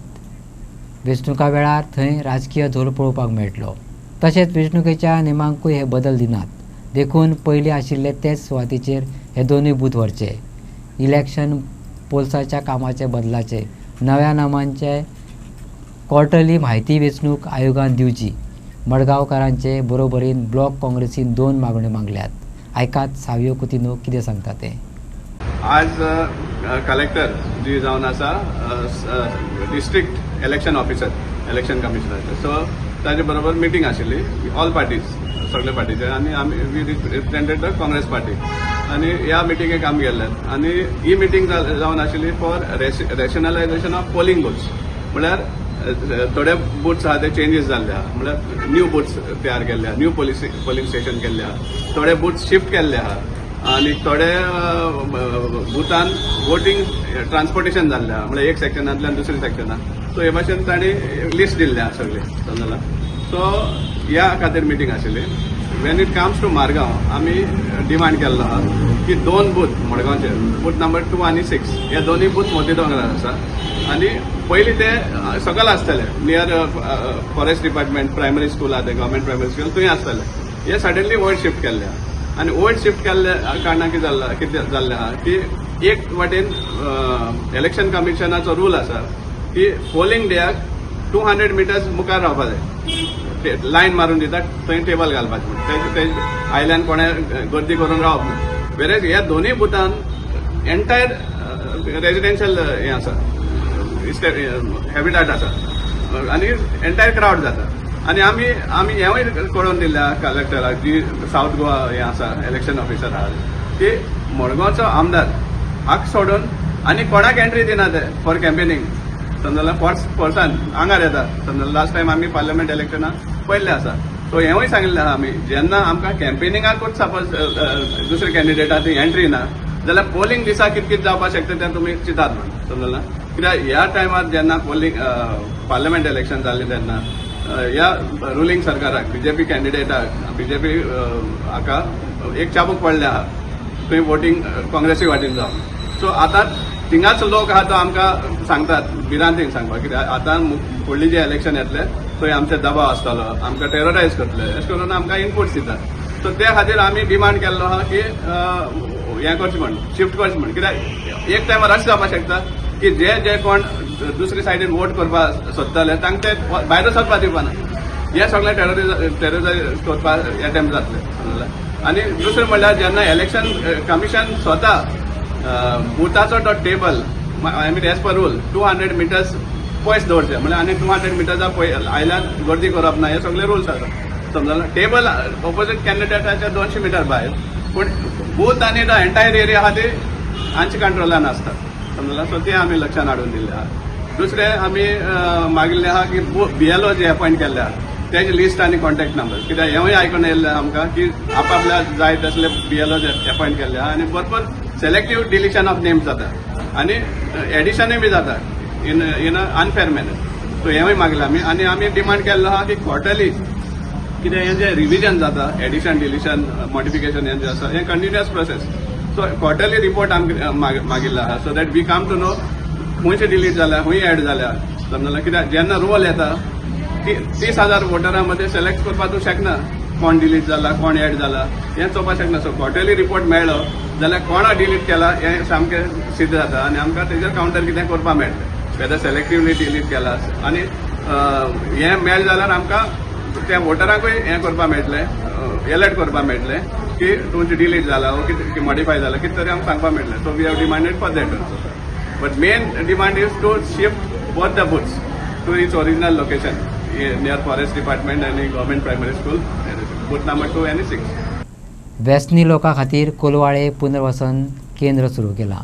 वेंचणुका वेळार थंय राजकीय झोल पळोवपाक मेळटलो. तशेंच वेंचणुकेच्या नेमांकूय हे बदल दिनात. देखून पयलीं आशिल्ले तेच सुवातीचेर हे दोनूय बूथ व्हरचे. इलेक्शन पोल्साच्या कामाचे बदलाचे नव्या नामांचे क्वॉर्टरली म्हायती वेंचणूक आयोगान दिवची. मडगांवकारांचे बरोबरीन ब्लॉक काँग्रेसीन 2 मागण्यो मागल्यात. आयकात सावियो कुतिनो कितें सांगता ते. आज कलेक्टर जी जावन आसा district election officer election commissioner so ताजे बरोबर मिटींग आशिल्ली ऑल पार्टीज सगळे पार्टीचे आनी आमी we represented the Congress party आनी ह्या मिटिंगेक आमी गेल्ल्यात आनी ही मिटींग जावन आशिल्ली for rationalisation of polling booths. म्हळ्यार थोडे बूथ्स आहा ते चेंजीस जाल्ले आहा. म्हळ्यार न्यू बूथ्स तयार केल्ले आहा, न्यू पोलिंग स्टेशन केल्ले आहा, थोडे बूथ्स शिफ्ट केल्ले आहा आनी थोडे बुथान वोटींग ट्रान्सपोर्टेशन जाल्लें आहा. म्हळ्यार एक सेक्शनांतल्यान दुसऱ्या सेक्शनात. सो हे भाशेन तांणी लिस्ट दिल्लें आहा सगळें समजला. सो ह्या खातीर मिटींग आशिल्ली. When it comes to Margao आमी डिमांड केल्लो आहा की 2 बूथ मडगांवचे बूथ नंबर 2 आनी 6 हे दोनूय बूथ मोती दोंगरार आसा. आनी पयलीं ते सकयल आसताले near forest department primary school आहा ते गव्हर्मेंट प्रायमरी स्कूल थंय आसताले. हे सडनली वयर शिफ्ट केल्ले आहा. आनी वयर शिफ्ट केल्ले कारणान कितें जाल्लें आहा की एक वाटेन इलेक्शन कमिशनाचो रूल आसा की पोलिंग डेयाक 200 मिटर्स मुखार रावपा जाय. लायन मारून दितात थंय टेबल घालपाचें म्हणून ते आयल्यान कोणें गर्दी करून रावप ना. वेरेज ह्या दोनूय बुथान एंटायर रेजिडेन्शियल हें आसा हॅबिटाट आसा आनी एंटायर क्रावड जाता. आनी आमी हेंवूय कळोवन दिल्लें कलेक्टराक जी सावथ गोवा हें आसा इलेक्शन ऑफिसर आहा की मडगांवचो आमदार हाक सोडून आनी कोणाक एंट्री दिना ते फॉर कॅम्पेनींग समजला. फोर्सान आंगार येता समजला. लास्ट टायम आमी पार्लमेंट इलेक्शनाक पयल्ले आसा. सो हेंवूय सांगिल्लें आहा आमी जेन्ना आमकां कॅम्पेनिंगाकूच सपोज दुसरे कॅन्डिडेटा थंय एंट्री ना जाल्यार पोलिंग दिसा कितें कितें जावपाक शकता तें तुमी चिंतात म्हणून समजला. कित्याक ह्या टायमार जेन्ना पोलिंग पार्लमेंट इलेक्शन जाल्लें तेन्ना ह्या रुलींग सरकाराक बीजेपी कॅन्डिडेटाक बीजेपी हाका एक चाबूक पडलें आहा थंय वोटींग काँग्रेसी वाटेन जावन. सो आतां थिंगाच लोक आहा तो आमकां सांगतात भिरांत थिंग सांगपाक कित्याक आतां फुडलीं जे इलेक्शन येतलें थंय आमचे दबाव आसतलो आमकां टेररायज करतले अशें करून आमकां इनपुट्स दितात. सो ते खातीर आमी डिमांड केल्लो आहा की हें करचें म्हण शिफ्ट करचें म्हण. कित्याक एक टायमार अशें जावपाक शकता की जे कोण दुसरे सायडीन वोट करपाक सोदताले तांकां ते भायर सरपाक दिवपाना. हे सगळें टेररायज करपाक एटेम्प्ट जातले. आनी दुसरें म्हणल्यार जेन्ना इलेक्शन कमिशन स्वता बुथाचो तो table I mean as per rule 200 metres पयस दवरचे म्हणजे आनी 200 मिटर्सा आयल्यान गर्दी करप ना हे सगळे रूल्स आसात समजला. टेबल ऑपोजीट कॅन्डिडेटाच्या 200 मिटर भायर पूण बूथ आनी द एंटायर एरिया आहा ती हांच्या कंट्रोलान आसतात समजला. सो ते आमी लक्षांत हाडून दिल्ले आहा. दुसरें आमी मागिल्लें आहा की BLO जे अपॉयंट केल्ले आहा तेजे लिस्ट आनी कॉन्टॅक्ट नंबर कित्याक हेंवूय आयकून येयल्लें आमकां की आपल्या जाय तसले BLO जे अपॉयंट केल्ले आहा आनी बरोबर सेलेक्टीव डिलिशन ऑफ नेम्स जाता आनी एडिशनूय बी जाता इन अनफेअर मॅनर. सो हेंवूय मागलें आमी आनी आमी डिमांड केल्लो आहा की क्वॉर्टरली कितें हें जें रिविजन जाता एडिशन डिलिशन मॉडिफिकेशन हें जें आसा हें continuous process. So quarterly report आमकां मागिल्लो आहा so that we come to know खंयचे डिलीट जाल्या खंय एड जाल्या समजला. कित्याक जेन्ना रोल येता 30,000 वोटरां मदीं सिलेक्ट करपाक तूं शकना कोण डिलीट जाला कोण एड जाला हें चोवपाक शकना. सो क्वार्टरली रिपोर्ट मेळ्ळो जाल्यार कोणा डिलीट केला हें सामकें सिद्ध जाता आनी आमकां तेजेर कावंटर कितें करपाक मेळटलें वेदर सेलेक्टिवली डिलीट केला आनी हें मेळ्ळें जाल्यार आमकां त्या वोटरांकूय हें करपाक मेळटलें एलर्ट करपाक मेळटलें की तुमचें डिलीट जाला वो कितें मॉडिफाय जाला कितें तरी आमकां सांगपाक मेळटलें. So we have demanded for that also. But main demand is to shift both the booths to its original location near forest department आनी government primary school booth number 2 आनी 6. व्यसनी लोकां खातीर कोलवाळे पुनर्वसन केंद्र सुरू केलां.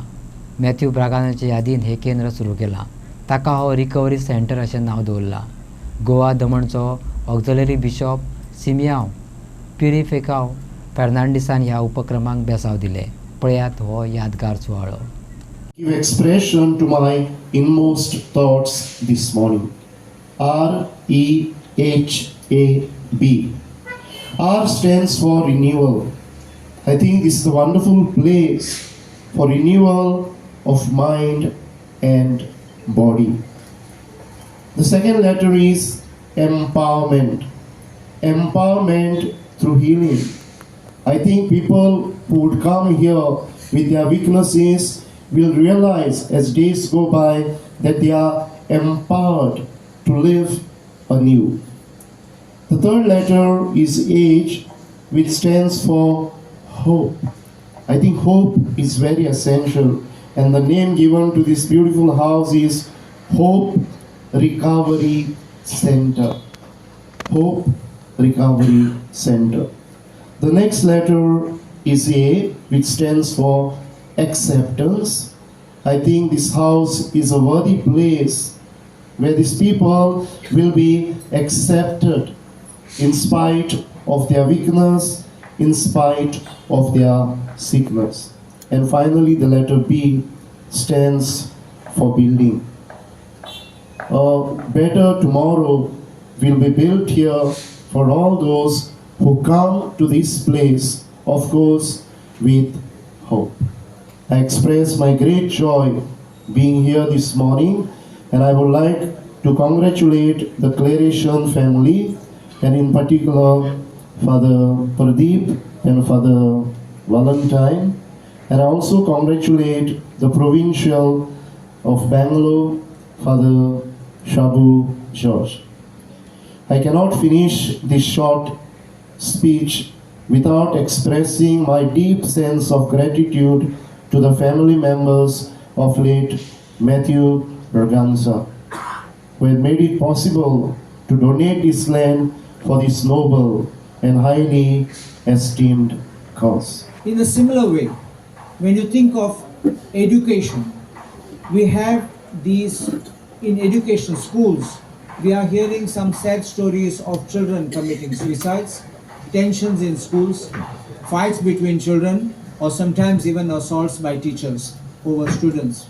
मॅथ्यू ब्रागानाच्या यादीन हे केंद्र सुरू केलां. ताका हो रिकवरी सेंटर अशें नांव दवरलां. गोवा दमणचो ऑक्झिलरी बिशॉप सिमियांव प्युरिफिकांव फेर्नांडीसान ह्या उपक्रमांक बेसाव दिले. पळयात हो यादगार सुवाळो. Give expression to my inmost thoughts this morning. REHAB. R stands for renewal. I think this is a wonderful place for renewal of mind and body. The second letter is empowerment. Empowerment through healing. I think people who would come here with their weaknesses will realize as days go by that they are empowered to live anew. The third letter is H, which stands for hope. I think hope is very essential, and the name given to this beautiful house is Hope Recovery Center. Hope Recovery Center. The next letter is A, which stands for acceptance. I think this house is a worthy place where these people will be accepted in spite of their weakness, in spite of their sickness. And finally, the letter B stands for building. A better tomorrow will be built here for all those who come to this place, of course, with hope. I express my great joy being here this morning, and I would like to congratulate the Claration family, and in particular Father Pradeep and Father Valentine, and I also congratulate the Provincial of Bangalore, Father Shabu George. I cannot finish this short speech without expressing my deep sense of gratitude to the family members of late Matthew Braganza, who had made it possible to donate this land for this noble and highly esteemed cause. In a similar way, when you think of education, we have these in education schools, we are hearing some sad stories of children committing suicides, tensions in schools, fights between children, or sometimes even assaults by teachers over students.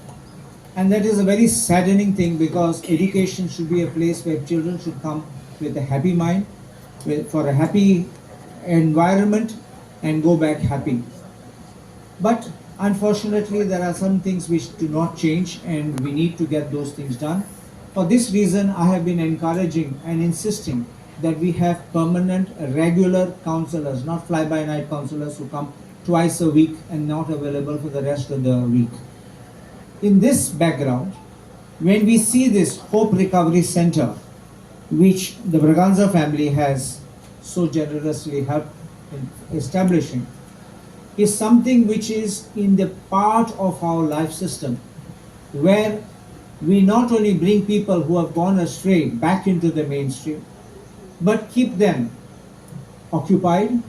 And that is a very saddening thing, because education should be a place where children should come with a happy mind, for a happy environment, and go back happy. But unfortunately, there are some things which do not change, and we need to get those things done. For this reason, I have been encouraging and insisting that we have permanent, regular counselors, not fly-by-night counselors who come twice a week and not available for the rest of the week. In this background, when we see this Hope Recovery Center, which the Braganza family has so generously helped in establishing, is something which is in the part of our life system, where we not only bring people who have gone astray back into the mainstream, but keep them occupied,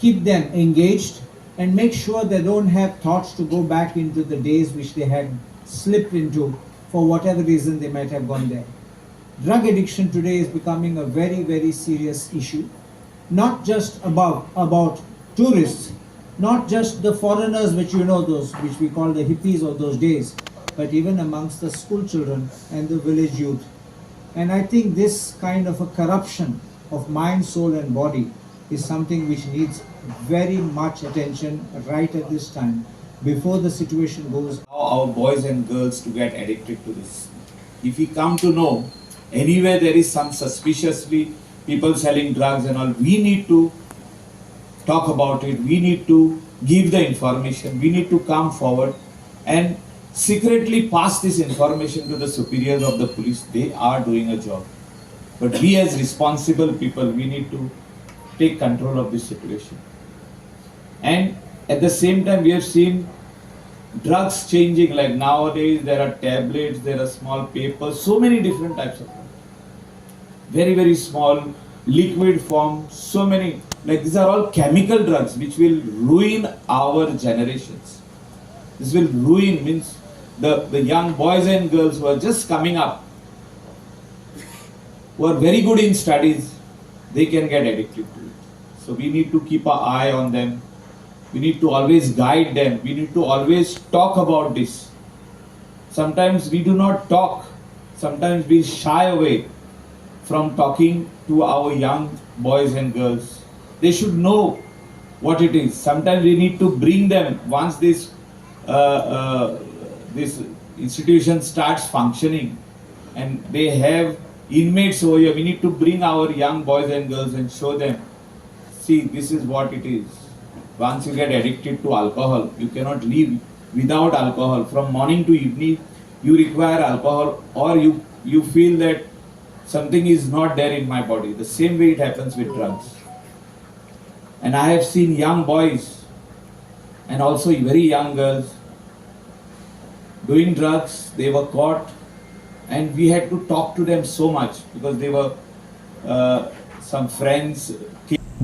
keep them engaged, and make sure they don't have thoughts to go back into the days which they had slipped into for whatever reason they might have gone there. Drug addiction today is becoming a very, very serious issue, not just about tourists, not just the foreigners, which you know, those which we call the hippies of those days, but even amongst the school children and the village youth. And I think this kind of a corruption of mind, soul and body is something which needs very much attention right at this time, before the situation goes. Our boys and girls to get addicted to this. If we come to know anywhere there is some suspiciously people selling drugs and all, we need to talk about it. We need to give the information. We need to come forward and secretly pass this information to the superiors of the police. They are doing a job. But we as responsible people, we need to take control of this situation. And at the same time, we have seen drugs changing. Like nowadays, there are tablets, there are small papers, so many different types of drugs. Very, very small, liquid form, so many. Like these are all chemical drugs which will ruin our generations. This will ruin, means the young boys and girls who are just coming up, who are very good in studies, they can get addicted to it. So we need to keep our eye on them. We need to always guide them. We need to always talk about this. Sometimes we do not talk. Sometimes we shy away from talking to our young boys and girls. They should know what it is. Sometimes we need to bring them once this institution starts functioning and they have inmates over here. We need to bring our young boys and girls and show them, see, this is what it is. Once you get addicted to alcohol, you cannot live without alcohol. From morning to evening, you require alcohol, or you feel that something is not there in my body. The same way it happens with drugs. And I have seen young boys and also very young girls doing drugs. They were caught and we had to talk to them so much because they were some friends.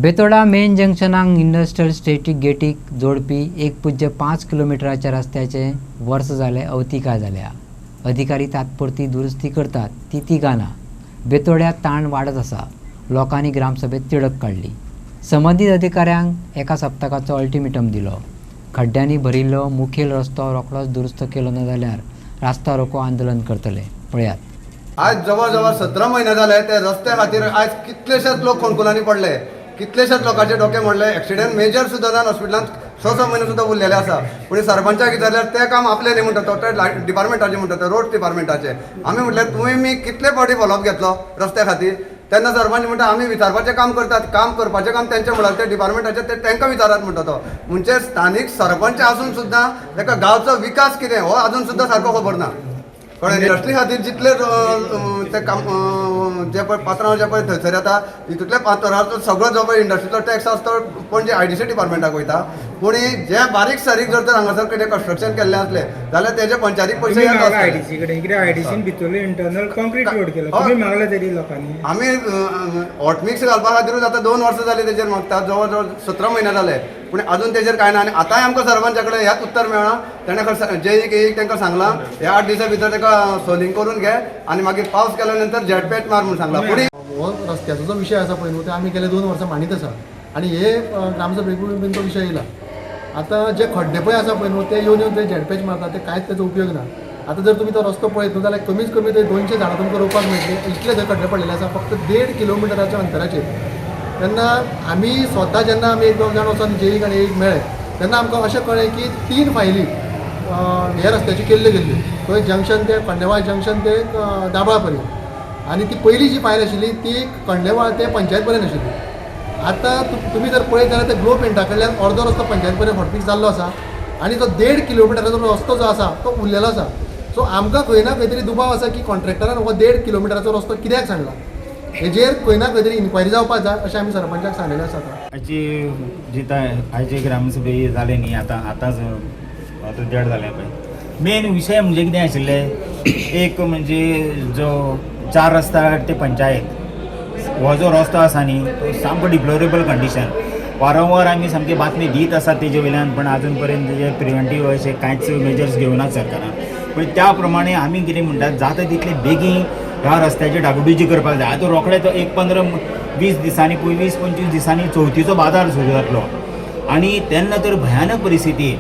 Betora main जंक्शनाक industrial स्टेटीक गेटीक जोडपी 1.5 किलोमिटराच्या रस्त्याचे वर्स जाले अवतिकाय जाल्या. अधिकारी तात्पुरती दुरुस्ती करतात ती तिगाना. बेतोड्यात ताण वाढत आसा. लोकांनी ग्रामसभेत तिडक काढली. संबंधित अधिकाऱ्यांक एका सप्तकाचो अल्टिमेटम दिलो. खड्ड्यांनी भरिल्लो मुखेल रस्तो रोखडोच दुरुस्त केलो ना जाल्यार रास्ता रोको आंदोलन करतले. पळयात. आज जवळ जवळ 17 महिने झाले ते रस्त्या खातीर आज कितलेशेच लोक खोणकुलांनी पडले. कितलेशेच लोकांचे डोके मोडले. एक्सिडेंट मेजर सुद्दां जावन हॉस्पिटलांत 6 महिने सुद्दां उरलेले आसा. पूण सरपंचाक विचारल्यार ते काम आपले न्ही म्हणटा तो डिपार्टमेंटाचे म्हणटा ते रोड डिपार्टमेंटाचे. आमी म्हटल्यार तुमी कितले फावटी फॉलोअप घेतलो रस्त्या खातीर. तेन्ना सरपंच म्हणटा आमी विचारपाचें काम करतात. काम करपाचें काम तेंचें म्हळ्यार ते डिपार्टमेंटाचे ते तांकां विचारात म्हणटा तो. म्हणजे स्थानीक सरपंच आसून सुद्दां ताका गांवचो विकास कितें हो आजून सुद्दां सारको खबर ना. कळ्ळें. इंडस्ट्री खातीर जितले ते काम जे पळय पात्रांव जे पळय थंयसर येता तितूंतल्या पात्रांचो सगळो जो पळय इंडस्ट्रीचो टॅक्स आसा तो पणजे IDC डिपार्टमेंटाक वयता. पूण जे बारीक सारीक जर हांगासर कितें कन्स्ट्रक्शन केल्लें आसलें जाल्यार तेजे पंचायतीक पयशे येता. IDC कडेन कितें IDCन भितरलो इंटरनल कॉन्क्रीट रोड केलो. तुमी मागला तरी लोकांनी. आमी हॉट मिक्स घालपा खातीरूच आतां 2 वर्सां जालीं तेजेर मागता. जवळ जवळ 17 महिने जाले पूण आजून तेजेर कांय ना. आनी आतांय आमकां सरपंचा कडेन ह्याच उत्तर मेळ्ळा. तेणें जे तांकां सांगलां ह्या 8 दिसां भितर ताका सोलिंग करून घे आनी मागीर पावस केल्या नंतर झेडपेट मार म्हणून सांगला. पुढे हो रस्त्याचो जो विशय आसा पळय न्हू ते आमी गेले 2 वर्सां मांडीत आसा आनी हे ग्रामसभेकूय बीन तो विशय येयला. आतां जे खड्डे पळय आसा पळय न्हू ते येवन ते झेडपेच मारता ते कांयच तेजो उपयोग ना. आतां जर तुमी तो रस्तो पळयत न्हू जाल्यार कमीत कमी ते 200 झाडां तुमकां रोवपाक मेळटले. इतले थंय खड्डे पडलेले आसा फक्त 1.5 किलोमिटराच्या अंतराचेर. तेन्ना आमी स्वता जेन्ना आमी 1-2 जाण वचून जेईक आनी एक मेळ्ळे तेन्ना आमकां अशें कळ्ळें की 3 फायली हे रस्त्याची केल्ल्यो गेल्ल्यो. थंय जंक्शन ते खंडेवाळ जंक्शन ते दाबळा पर्यंत. आनी ती पयली जी फायल आशिल्ली ती खंडेवाळ ते पंचायत पर्यंत आशिल्ली. आतां तुमी जर पळयत जाल्यार ते ग्लो पेंटा कडल्यान अर्दो रस्तो पंचायत पर्यंत हॉटमिक्स जाल्लो आसा आनी तो 1.5 किलोमिटराचो रस्तो जो आसा तो उरलेलो आसा. सो आमकां खंय ना खंय तरी दुबाव आसा की कॉन्ट्रॅक्टरान हो 1.5 किलोमिटराचो रस्तो कित्याक सांगला. हेजेर खंय ना खंय तरी इन्क्वायरी जावपाक जाय अशें आमी सरपंचाक सांगलेलें आसा. आयची जी आयची ग्रामसभे जाले न्ही आतांच 1.5 जालें पळय. मेन विशय म्हणजे कितें आशिल्लें एक म्हणजे जो 4 रस्ता ते पंचायत हो जो रस्तो आसा न्ही तो सामको डिप्लोरेबल कंडिशन. वारंवार आमी सामकी बातमी दीत आसात तेजे वयल्यान पण आजून पर्यंत तेजे प्रिव्हेंटीव अशे कांयच मेजर्स घेवनात सरकारान. पण त्या प्रमाणे आमी कितें म्हणटात जाता तितले बेगीन ह्या रस्त्याची डागडुजी करपाक जाय. आतां रोखडे तो 15-20 दिसांनी 20-25 दिसांनी चवथीचो बाजार सुरू जातलो आनी तेन्ना तर भयानक परिस्थिती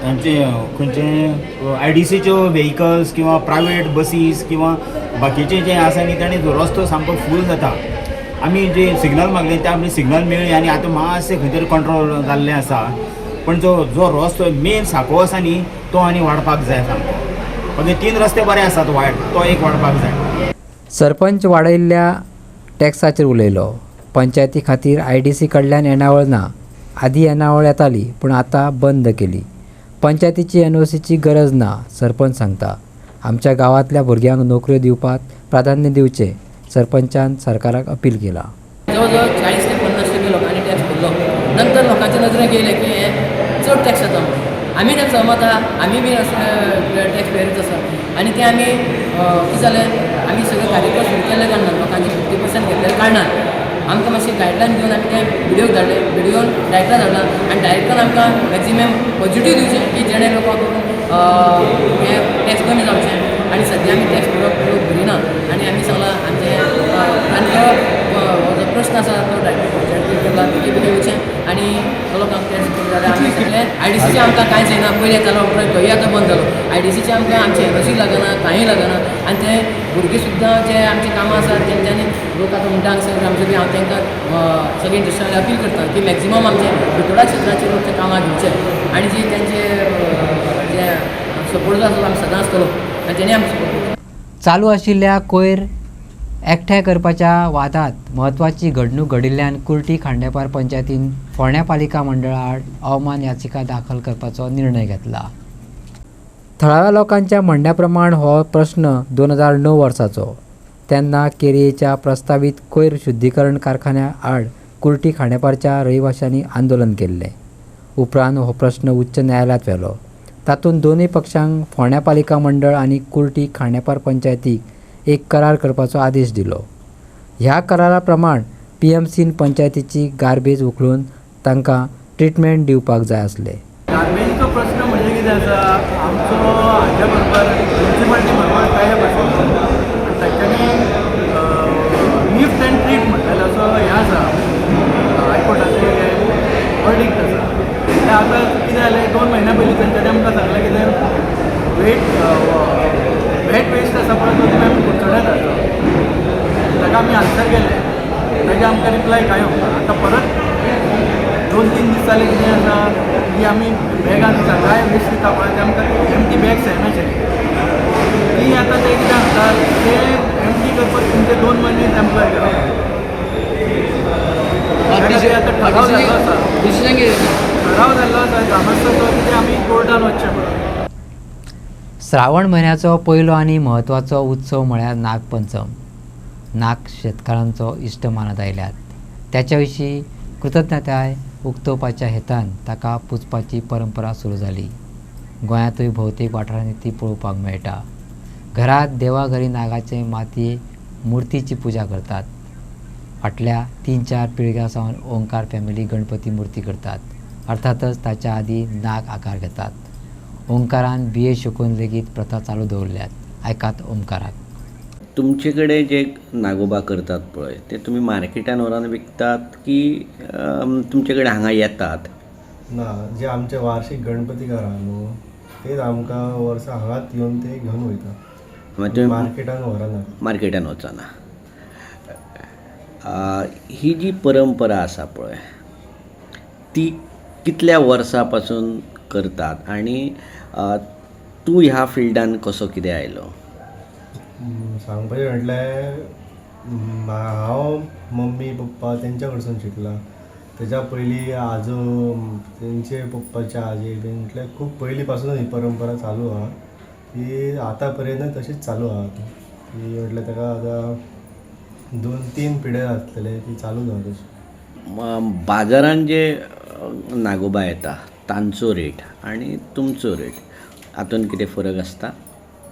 तांचे खंयचे IDCच्यो व्हेहिकल्स किंवा प्रायवेट बसीस किंवा बाकीचे जे आसा न्ही तांणी रस्तो सामको फूल जाता. आमी जे सिग्नल मागले ते आमी सिग्नल मेळ्ळी आनी आतां मातशें खंय तरी कंट्रोल जाल्लें आसा. पण जो रस्तो मेन साको आसा न्ही तो आनी वाडपाक जाय सामको. म्हणजे 3 रस्ते बरे आसात वायट तो एक वाडपाक जाय. सरपंच वाडयल्ल्या टॅक्साचेर उलयलो. पंचायती खातीर IDC कडल्यान येणावळ ना आधी येणावळ येताली पूण आतां बंद केली. पंचायतीची NOCची गरज ना, सरपंच सांगता. आमच्या गांवांतल्या भुरग्यांक नोकऱ्यो दिवपाक प्राधान्य दिवचें, सरपंचान सरकाराक अपील केला. जवळ जवळ 40 ते 50% लोकांनी टॅक्स भरलो. नंतर लोकांच्या नजरेक येयलें की हें चड टॅक्स जाता म्हणून. आमी तें सहमत आहा, आमी बी टॅक्स पेयरच आसा. आनी तें आमी कितें जालें, आमी सगळे कार्यक्रम सुरू केल्ले कारणान लोकांचे 50% घेतलेल्या कारणान आमकां मातशें गायडलायन दिवन आमी तें व्हिडियोक धाडले. व्हिडियोन डायरेक्टर धाडला आनी डायरेक्टरान आमकां मॅक्झिमम पॉझिटिव्ह दिवचें की जेणे लोकांक हें टॅक्स कमी जावचें. आनी सद्या आमी टॅक्स भरिना आनी आमी सांगलां तांचो जो प्रश्न आसा तो डायरेक्टर केला बेगी बेगी वचचें आनी तो लोकांक टॅक्स कमी जाल्यार आमी सगळें IDCचें आमकां कांयच येना. पयलीं येतालो खंय आतां बंद जालो. IDCचें आमकां आमचें NOC लागना, कांय लागना. आनी ते भुरगे सुद्दां जे आमचें कामां आसात तेंच्यांनी लोक आतां म्हणटा हांगसर आमचे बी हांव तांकां सगळे इंडस्ट्रीयल अपील करता की मॅक्झिमम आमचे भितोडा क्षेत्राचेर लोक ते कामां घेवचे आनी जी तेंचे जे सपोर्ट जो आसा आमी सदां आसतलो आनी तेणी आमकां सपोर्ट. चालू आशिल्ल्या कोयर एकठांय करपाच्या वादांत म्हत्वाची घडणूक घडिल्ल्यान कुर्टी खांडेपार पंचायतीन फोंड्या पालिका मंडळा आड अवमान याचिका दाखल करपाचो निर्णय घेतला. थळाव्या लोकांच्या म्हणण्या प्रमाण हो प्रश्न 2009 वर्साचो. तेन्ना केरयेच्या प्रस्तावीत कोयर शुद्धीकरण कारखान्या आड कुर्टी खांडेपारच्या रहिवाशांनी आंदोलन केल्लें. उपरांत हो प्रश्न उच्च न्यायालयात व्हेलो. तातूंत दोनूय पक्षांक फोंड्या पालिका मंडळ आनी कुर्टी खांडेपार पंचायतीक एक करार करपाचो आदेश दिलो. ह्या करारा प्रमाण PMCन पंचायतीची गार्बेज उखलून तांकां ट्रिटमेंट दिवपाक जाय आसलें. गार्बेजीचो प्रश्न म्हणजे कितें आसा, आमचो हाच्या बरोबर म्युनिसिपालिटी बरोबर काय भाशेन तांच्यांनी लिफ्ट एंड ट्रीट म्हणटाले असो हें आसा, हायकोर्टाचें वर्डिक्ट आसा. ते आतां कितें जालें, 2 म्हयन्या पयलीं तांच्यांनी आमकां सांगलें कितें वेट वेस्ट आसा पळय तो तुमी आमी कुडचड्यार धाडलो. ताका आमी आन्सर केलें, ताजे आमकां रिप्लाय कांय येवना. आतां परत 2-3 दीस जाले कितें आसा की आमी बॅगां दिता काय वेस्ट दिता पळय ते आमकां एम्प्टी बॅग्स येनाशिल्ली. ती आतां ते कितें सांगतात ते एम्प्टी करपाक तुमचे 2 मनीस एम्प्लॉय करतात. आतां ठराव जाल्लो आसा, ठराव जाल्लो आसा ग्रामस्थाचो की ते आमी कोर्टान वचचें पडटा. श्रावण म्हयन्याचो पयलो आनी म्हत्वाचो उत्सव म्हळ्यार नागपंचम. नाग शेतकारांचो इश्ट मानत आयल्यात. त्याच्या विशीं कृतज्ञताय उक्तावपाच्या हेतान ताका पुजपाची परंपरा सुरू जाली. गोंयांतूय भोवतेक वाठारांनी ती पळोवपाक मेळटा. घरांत देवाघरी नागाचे मातये मुर्तीची पुजा करतात. फाटल्या 3-4 पिळग्यां सावन ओंकार फॅमिली गणपती मुर्ती करतात. अर्थातच ताच्या आदी नाग आकार घेतात. ओंकारान BA शिकून लेगीत प्रथा चालू दवरल्यात. आयकात ओंकाराक. तुमचे कडेन जे नागोबा करतात पळय ते तुमी मार्केटान व्हरून विकतात की तुमचे कडेन हांगा येतात? ना, जे आमचे वार्षिक गणपतीकार आहा न्हू तेच आमकां वर्सा हांगाच येवन ते घेवन वयता. म्हणजे मार्केटान व्हरना. मार्केटान वचना. ही जी परंपरा आसा पळय ती कितल्या वर्सां पासून करतात आनी तूं ह्या फिल्डान कसो कितें आयलो? सांगपाचें म्हटल्यार हांव मम्मी पप्पा तेंच्या कडसून शिकला. तेच्या पयलीं आजो तेंचे पप्पाचे आजे बीन म्हटल्यार खूब पयलीं पासून ही परंपरा चालू आहा. ती आतां पर्यंत तशीच चालू आहा. ती म्हटल्यार ताका आतां 2-3 पिढ्या जातलेले ती चालू जाता तशी. बाजारान जे नागोबा येता तांचो रेट आनी तुमचो रेट हातूंत कितें फरक आसता?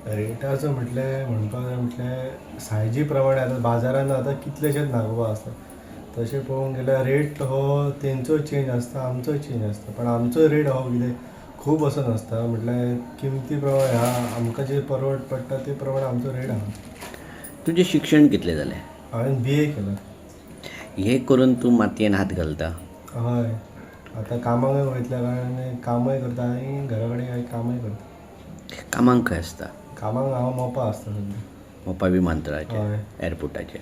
रेटाचो म्हटल्यार म्हणपाक जाय म्हटल्यार सायजी प्रमाणे आतां बाजारान आतां कितलेशेच नागोबा आसता. तशें पळोवंक गेल्यार रेट हो तेंचो चेंज आसता, आमचोय चेंज आसता. पण आमचो रेट हो कितें खूब असो नासता. म्हटल्यार किमती प्रमाणे आमकां जे परवड पडटा ते प्रमाणे आमचो रेट आहा. तुजें शिक्षण कितलें जालें? हांवें BA केलां. हें करून तूं मातयेन हात घालता? हय, आतां कामाक वयतल्या कारणान कामय करता आनी घरा कडेन कांय कामय करता. कामाक खंय आसता? कामाक हांव मोपा आसता सद्या. मोपा विमानतळाचेर एअरपोर्टाचेर.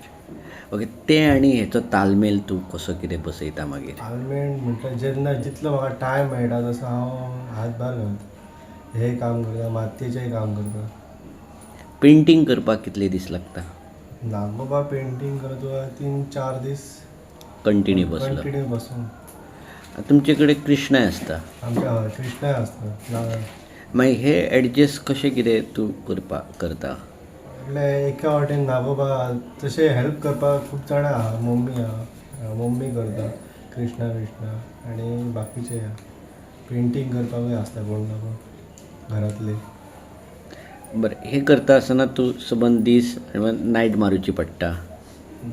ओके, तें आनी हेचो तालमेल तूं कसो कितें बसयता मागीर? तालमेल म्हटल्यार जेन्ना जितलो म्हाका टायम मेळटा तसो हांव हातभार घालता. हें काम करता, मातयेचेंय काम करता. पेंटींग करपाक कितले दीस लागता? नागोबा पेंटींग करता 3-4 दीस कंटिन्यू बसलो. कंटिन्यू बसून. तुमचे कडेन कृष्णाय आसता आमच्या कृष्णाय आसता मागीर हे एडजस्ट कशें कितें तूं करता म्हटल्यार एका वाटेन नागोबा तशें हेल्प करपाक खूब जाणां आहा मम्मी करता कृष्णा आनी बाकीचे पेंटींग करपाकूय आसता कोण ना कोण घरांतले. बरें हे करता आसतना तूं सबंद दीस नायट मारूची पडटा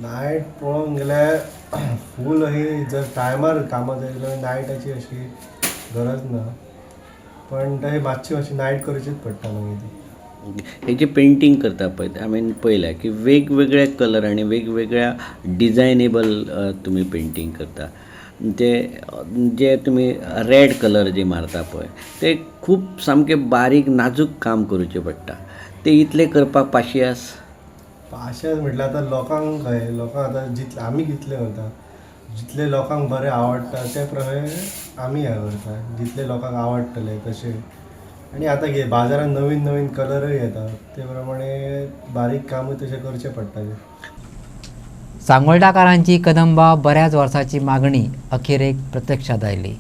नायट पळोवंक गेल्यार फूल अशी जर टायमार कामां जाय जाल्यार नायटाची अशी गरज ना पण तशें मातशी अशी नायट करचीच पडटा मागीर ती. हे जे पेंटींग करता पळय हांवें पळयलां की वेगवेगळ्या कलर आनी वेगवेगळ्या डिजायनेबल तुमी पेंटींग करता. जे तुमी रेड कलर जे मारता पळय ते खूब सामके बारीक नाजूक काम करचें पडटा. ते इतले करपाक पाशियेस म्हटल्यार आतां लोकांक आतां आमी कितले करता जितले लोकांक बरें आवडटा ते प्रमाणे आमी हें करता जितले लोकांक आवडटले तशें. आनी आतां कितें बाजारांत नवीन कलरूय येता ते प्रमाणे बारीक कामूय तशें करचें पडटा. सांगोळटाकारांची कदंबा बऱ्याच वर्सांची मागणी अखेर एक प्रत्यक्षात आयली.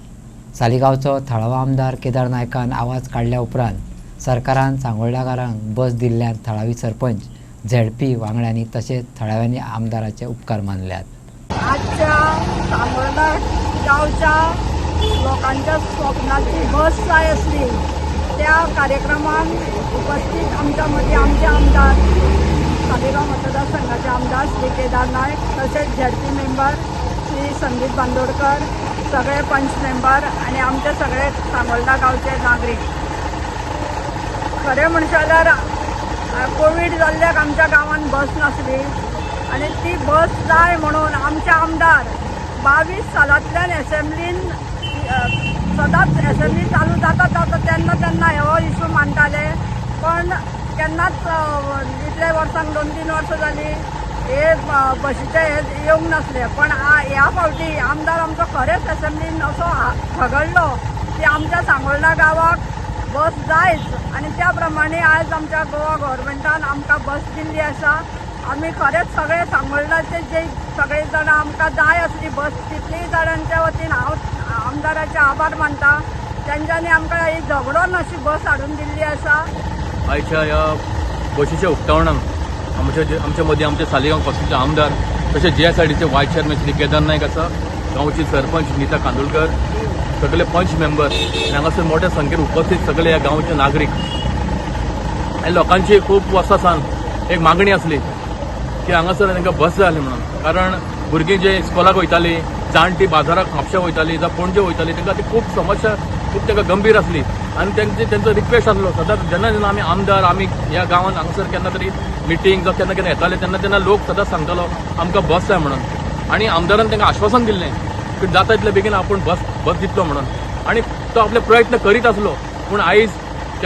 सालिगांवचो थळावो आमदार केदार नायकान आवाज काडल्या उपरांत सरकारान सांगोळटाकारांक बस दिल्ल्यान थळावी सरपंच झेडपी वांगड्यांनी तशेंच थळाव्यांनी आमदाराचे उपकार मानल्यात. आजच्या सांगोळडा गांवच्या लोकांच्या स्वप्नाची बस जाय आसली त्या कार्यक्रमान उपस्थित आमच्या मदीं आमचे आमदार सालिगांव मतदारसंघाचे आमदार श्री केदार नायक तसेच झेडपी मेंबर श्री संदीप बांदोडकर सगळे पंच मेंबर आणि आमचे सगळे सांगोळडा गांवचे नागरीक. खरें म्हणचे जाल्यार कोवीड जाल्ल्याक आमच्या गांवांत बस नासली आनी ती बस जाय म्हणून आमचे आमदार 22 सालांतल्यान एसेंब्लीन सदांच एसेंब्ली चालू जाता तेन्ना हो इशू मांडटाले पण केन्नाच इतले वर्सांक 2-3 वर्सां जालीं हे बसीचे हे येवंक नासले. पण ह्या फावटी आमदार आमचो खरेंच एसेंब्लीन असो झगडलो की आमच्या सांगोळडा गांवाक बस जायच आनी त्या प्रमाणे आयज आमच्या गोवा गव्हर्मेंटान आमकां बस दिल्ली आसा. आमी खरेंच सगळे सांगोळडाचे जे सगळे जाणां आमकां जाय आसली बस तितलीय जाणांच्या वतीन हांव आमदाराचे आभार मानता. तेंच्यांनी आमकां ही झगडोन अशी बस हाडून दिल्ली आसा. आयच्या ह्या बशीच्या उक्तावणाक आमच्या मदीं आमचे सालिगांव कॉन्स्टिट्युन्सीचे आमदार तशेंच JSIDचे वायस चेअरमॅन श्री केदार नायक आसा, गांवची सरपंच नीता कांदोळकर, सगळे पंच मेंबर आनी हांगासर मोठ्या संख्येन उपस्थित सगळे ह्या गांवचे नागरीक. आनी लोकांची खूब वर्सां सावन एक मागणी आसली की हांगासर तांकां बस जाय आसली म्हणून. कारण भुरगीं जे इस्कॉलाक वयतालीं, जाणटी बाजाराक म्हापशा वयतालीं जावं पणजे वयतालीं तांकां ती खूब समस्या खूब तांकां गंभीर आसली आनी तेंचो रिक्वेस्ट आसलो सदांच जेन्ना आमी आमदार आमी ह्या गांवांत हांगासर केन्ना तरी मिटींग जावं केन्ना येताले तेन्ना लोक सदांच सांगतालो आमकां बस जाय म्हणून. आनी आमदारान तांकां आश्वासन दिल्लें की जाता तितले बेगीन आपूण बस दितलो म्हणून. आनी तो आपले प्रयत्न करीत आसलो पूण आयज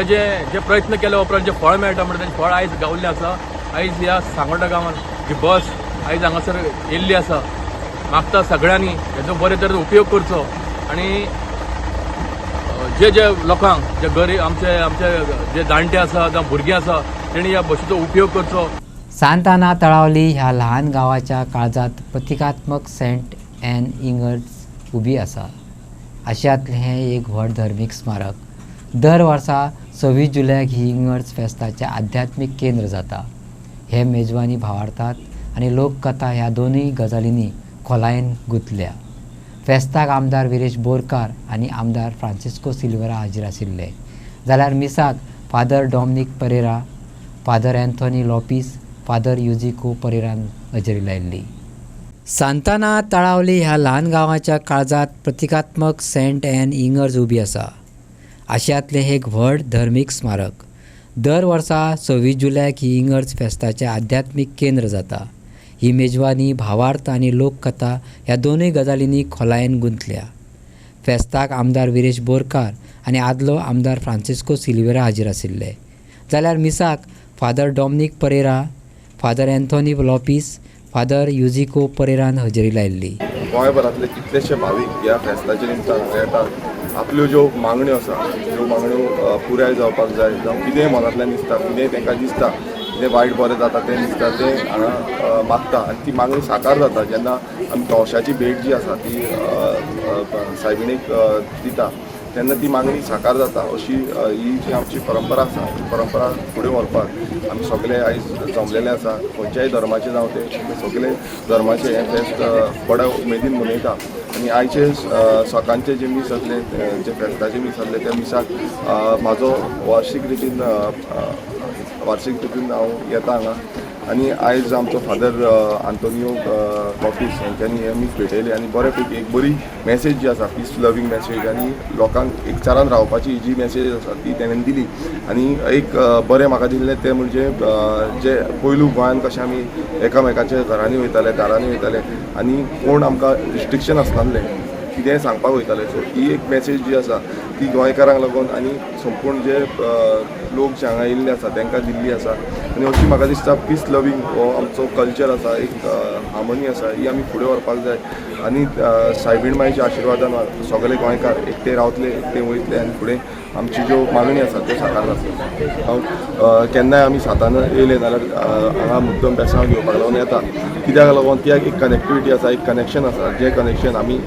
जे प्रयत्न केल्या उपरांत जे फळ मेळटा म्हणटा तें फळ आयज गावल्लें आसा. आयज ह्या सांगोळडा गांवांत ही बस आयज हांगासर येयल्ली आसा. मागता सगळ्यांनी हेजो बरे तरेन उपयोग करचो आनी जे लोकांक जे गरीब आमचे जे जाणटे आसा जावं भुरगीं आसा तेणी ह्या बसीचो उपयोग करचो. सांताना तळावली ह्या ल्हान गांवाच्या काळजांत प्रतिकात्मक सेंट एन इगर्ज उबी आसा. आशियांतलें हें एक व्हड धर्मीक स्मारक. दर वर्सा 26 जुलयाक ही इगर्ज फेस्ताचें आध्यात्मीक केंद्र जाता. हे मेजवानी भावार्थात आनी लोककथा ह्या दोनूय गजालींनी खोलायेन गुंतल्या. फेस्ताक आमदार विरेश बोरकार आनी आमदार फ्रांसिस्को सिल्वेरा हाजीर आशिल्ले जाल्यार मिसाक father Dominic Pereira, father Anthony Lopes, father युजिको परेरान हजेरी लायिल्ली. सांताना तळावली ह्या ल्हान गांवाच्या काळजांत प्रतिकात्मक सेंट एन इगर्ज उबी आसा. आशियांतलें एक व्हड धर्मीक स्मारक. दर वर्सा 26 जुलयाक ही इगर्ज फेस्ताचें आध्यात्मीक केंद्र जाता. ही मेजवानी भावार्थ आनी लोककथा ह्या दोनूय गजालींनी खोलायेन गुंतल्या. फेस्ताक आमदार विरेश बोरकार आनी आदलो आमदार फ्रांसिस्को सिल्वेरा हाजीर आशिल्ले जाल्यार मिसाक father Dominic Pereira, father Anthony Lopes, father युजिको परेरान हजेरी लायिल्ली. गोंयभरांतले कितलेशे भावीक ह्या फेस्ताच्या निमतान येतात. आपल्यो ज्यो मागण्यो आसा त्यो मागण्यो पुराय जावपाक जाय जावं कितेंय मनांतल्यान दिसता कितेंय तांकां दिसता कितें वायट बरें जाता तें दिसता तें हांगा मागता आनी ती मागणी साकार जाता जेन्ना आमी तवशाची भेट जी आसा ती सायबिणीक दिता तेन्ना ती मागणी साकार जाता अशी ही जी आमची परंपरा आसा ती परंपरा फुडें व्हरपाक आमी सगळे आयज जमलेले आसा खंयच्याय धर्माचे जावं ते सगळे धर्माचे हें फेस्त बड्या उमेदीन मनयता आनी आयचे सकाळचे जे मीस आसले जे फेस्ताचे मीस आसले त्या मिसाक म्हाजो वार्षिक रितीन हांव येता हांगा आनी आयज आमचो फादर आंतोनियो कॉपीस हांच्यांनी हे मीस भेटयले आनी बरे पैकी एक बरी मॅसेज जी आसा पीस लवींग मॅसेज आनी लोकांक एकचारान रावपाची जी मॅसेज आसा ती तेणेन दिली आनी एक बरें म्हाका दिल्लें तें म्हणजे जे पयलू गोंयान कशें आमी एकामेकाच्या घरांनी वयताले दारांनी वयताले आनी कोण आमकां रिस्ट्रिक्शन आसनासलें कितेंय सांगपाक वयताले सो ही एक मॅसेज जी आसा ती गोंयकारांक लागून आनी संपूर्ण जे लोक जे हांगा येयल्ले आसा तांकां दिल्ली आसा आनी अशी म्हाका दिसता पीस लवींग हो आमचो कल्चर आसा एक हार्मोनी आसा ही आमी फुडें व्हरपाक जाय आनी सायबीण मांयच्या आशिर्वादान सगळे गोंयकार एकटे रावतले एकटे वयतले आनी फुडें आमची ज्यो मागणी आसा त्यो साकार जातल्यो हांव केन्नाय आमी सातान येयले जाल्यार हांगा मुद्दम बेसांव घेवपाक लागून येता कित्याक लागून कित्याक एक कनेक्टिविटी आसा एक कनेक्शन आसा जें कनेक्शन आमी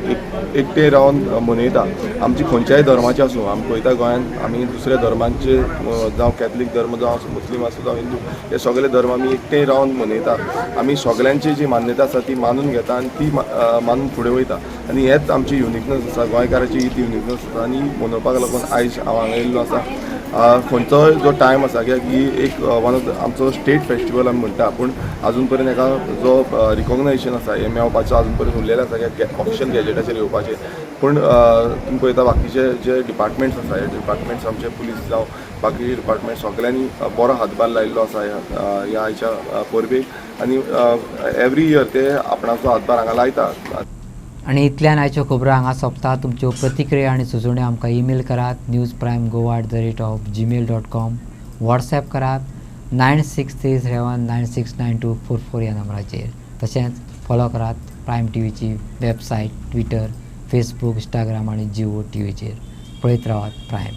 एकटे रावन मनयता आमची खंयच्याय धर्माचे आसूं आमी पळयता गोंयान आमी दुसऱ्या धर्मांचे जावं कॅथलीक धर्म जावं मुस्लीम आसूं जावं हिंदू हे सगळे धर्म आमी एकटे रावन मनयता आमी सगळ्यांची जी मान्यता आसा ती मानून घेता आनी ती मानून फुडें वयता आनी हेच आमची युनिकनस आसा गोंयकाराची ही ती युनिकनस आसा आनी मनोवपाक लागून आयज हांव हांगा येयल्लो आसा खंयचोय जो टायम आसा कित्याक ही एक वन ऑफ आमचो स्टेट फेस्टिवल आमी म्हणटा पूण आजून पर्यंत हेका जो रिकॉग्नायजेशन आसा हें मेळपाचो आजून पर्यंत उरलेलें आसा कित्याक ऑफिशियल गॅजेटाचेर येवपाचें पूण तुमी पळयता बाकीचे जे डिपार्टमेंट्स आसा हे डिपार्टमेंट्स आमचे पुलीस जावं बाकी डिपार्टमेंट सगळ्यांनी बरो हातभार लायिल्लो आसा ह्या आयच्या परबेक आनी एवरी इयर ते आपणाचो हातभार हांगा लायतात. आणि इतल्यान आयच्यो खबरो हांगा सोंपता. तुमच्यो प्रतिक्रिया आनी सुचोवण्यो आमकां ईमेल करात newsprimegoa@gmail.com. व्हॉट्सॅप करात 9637969244 ह्या नंबराचेर. तशेंच फॉलो करात प्रायम टीव्हीची वेबसायट, ट्विटर, फेसबूक, इंस्टाग्राम आनी जिओ टीव्हीचेर. पळयत रावात प्रायम.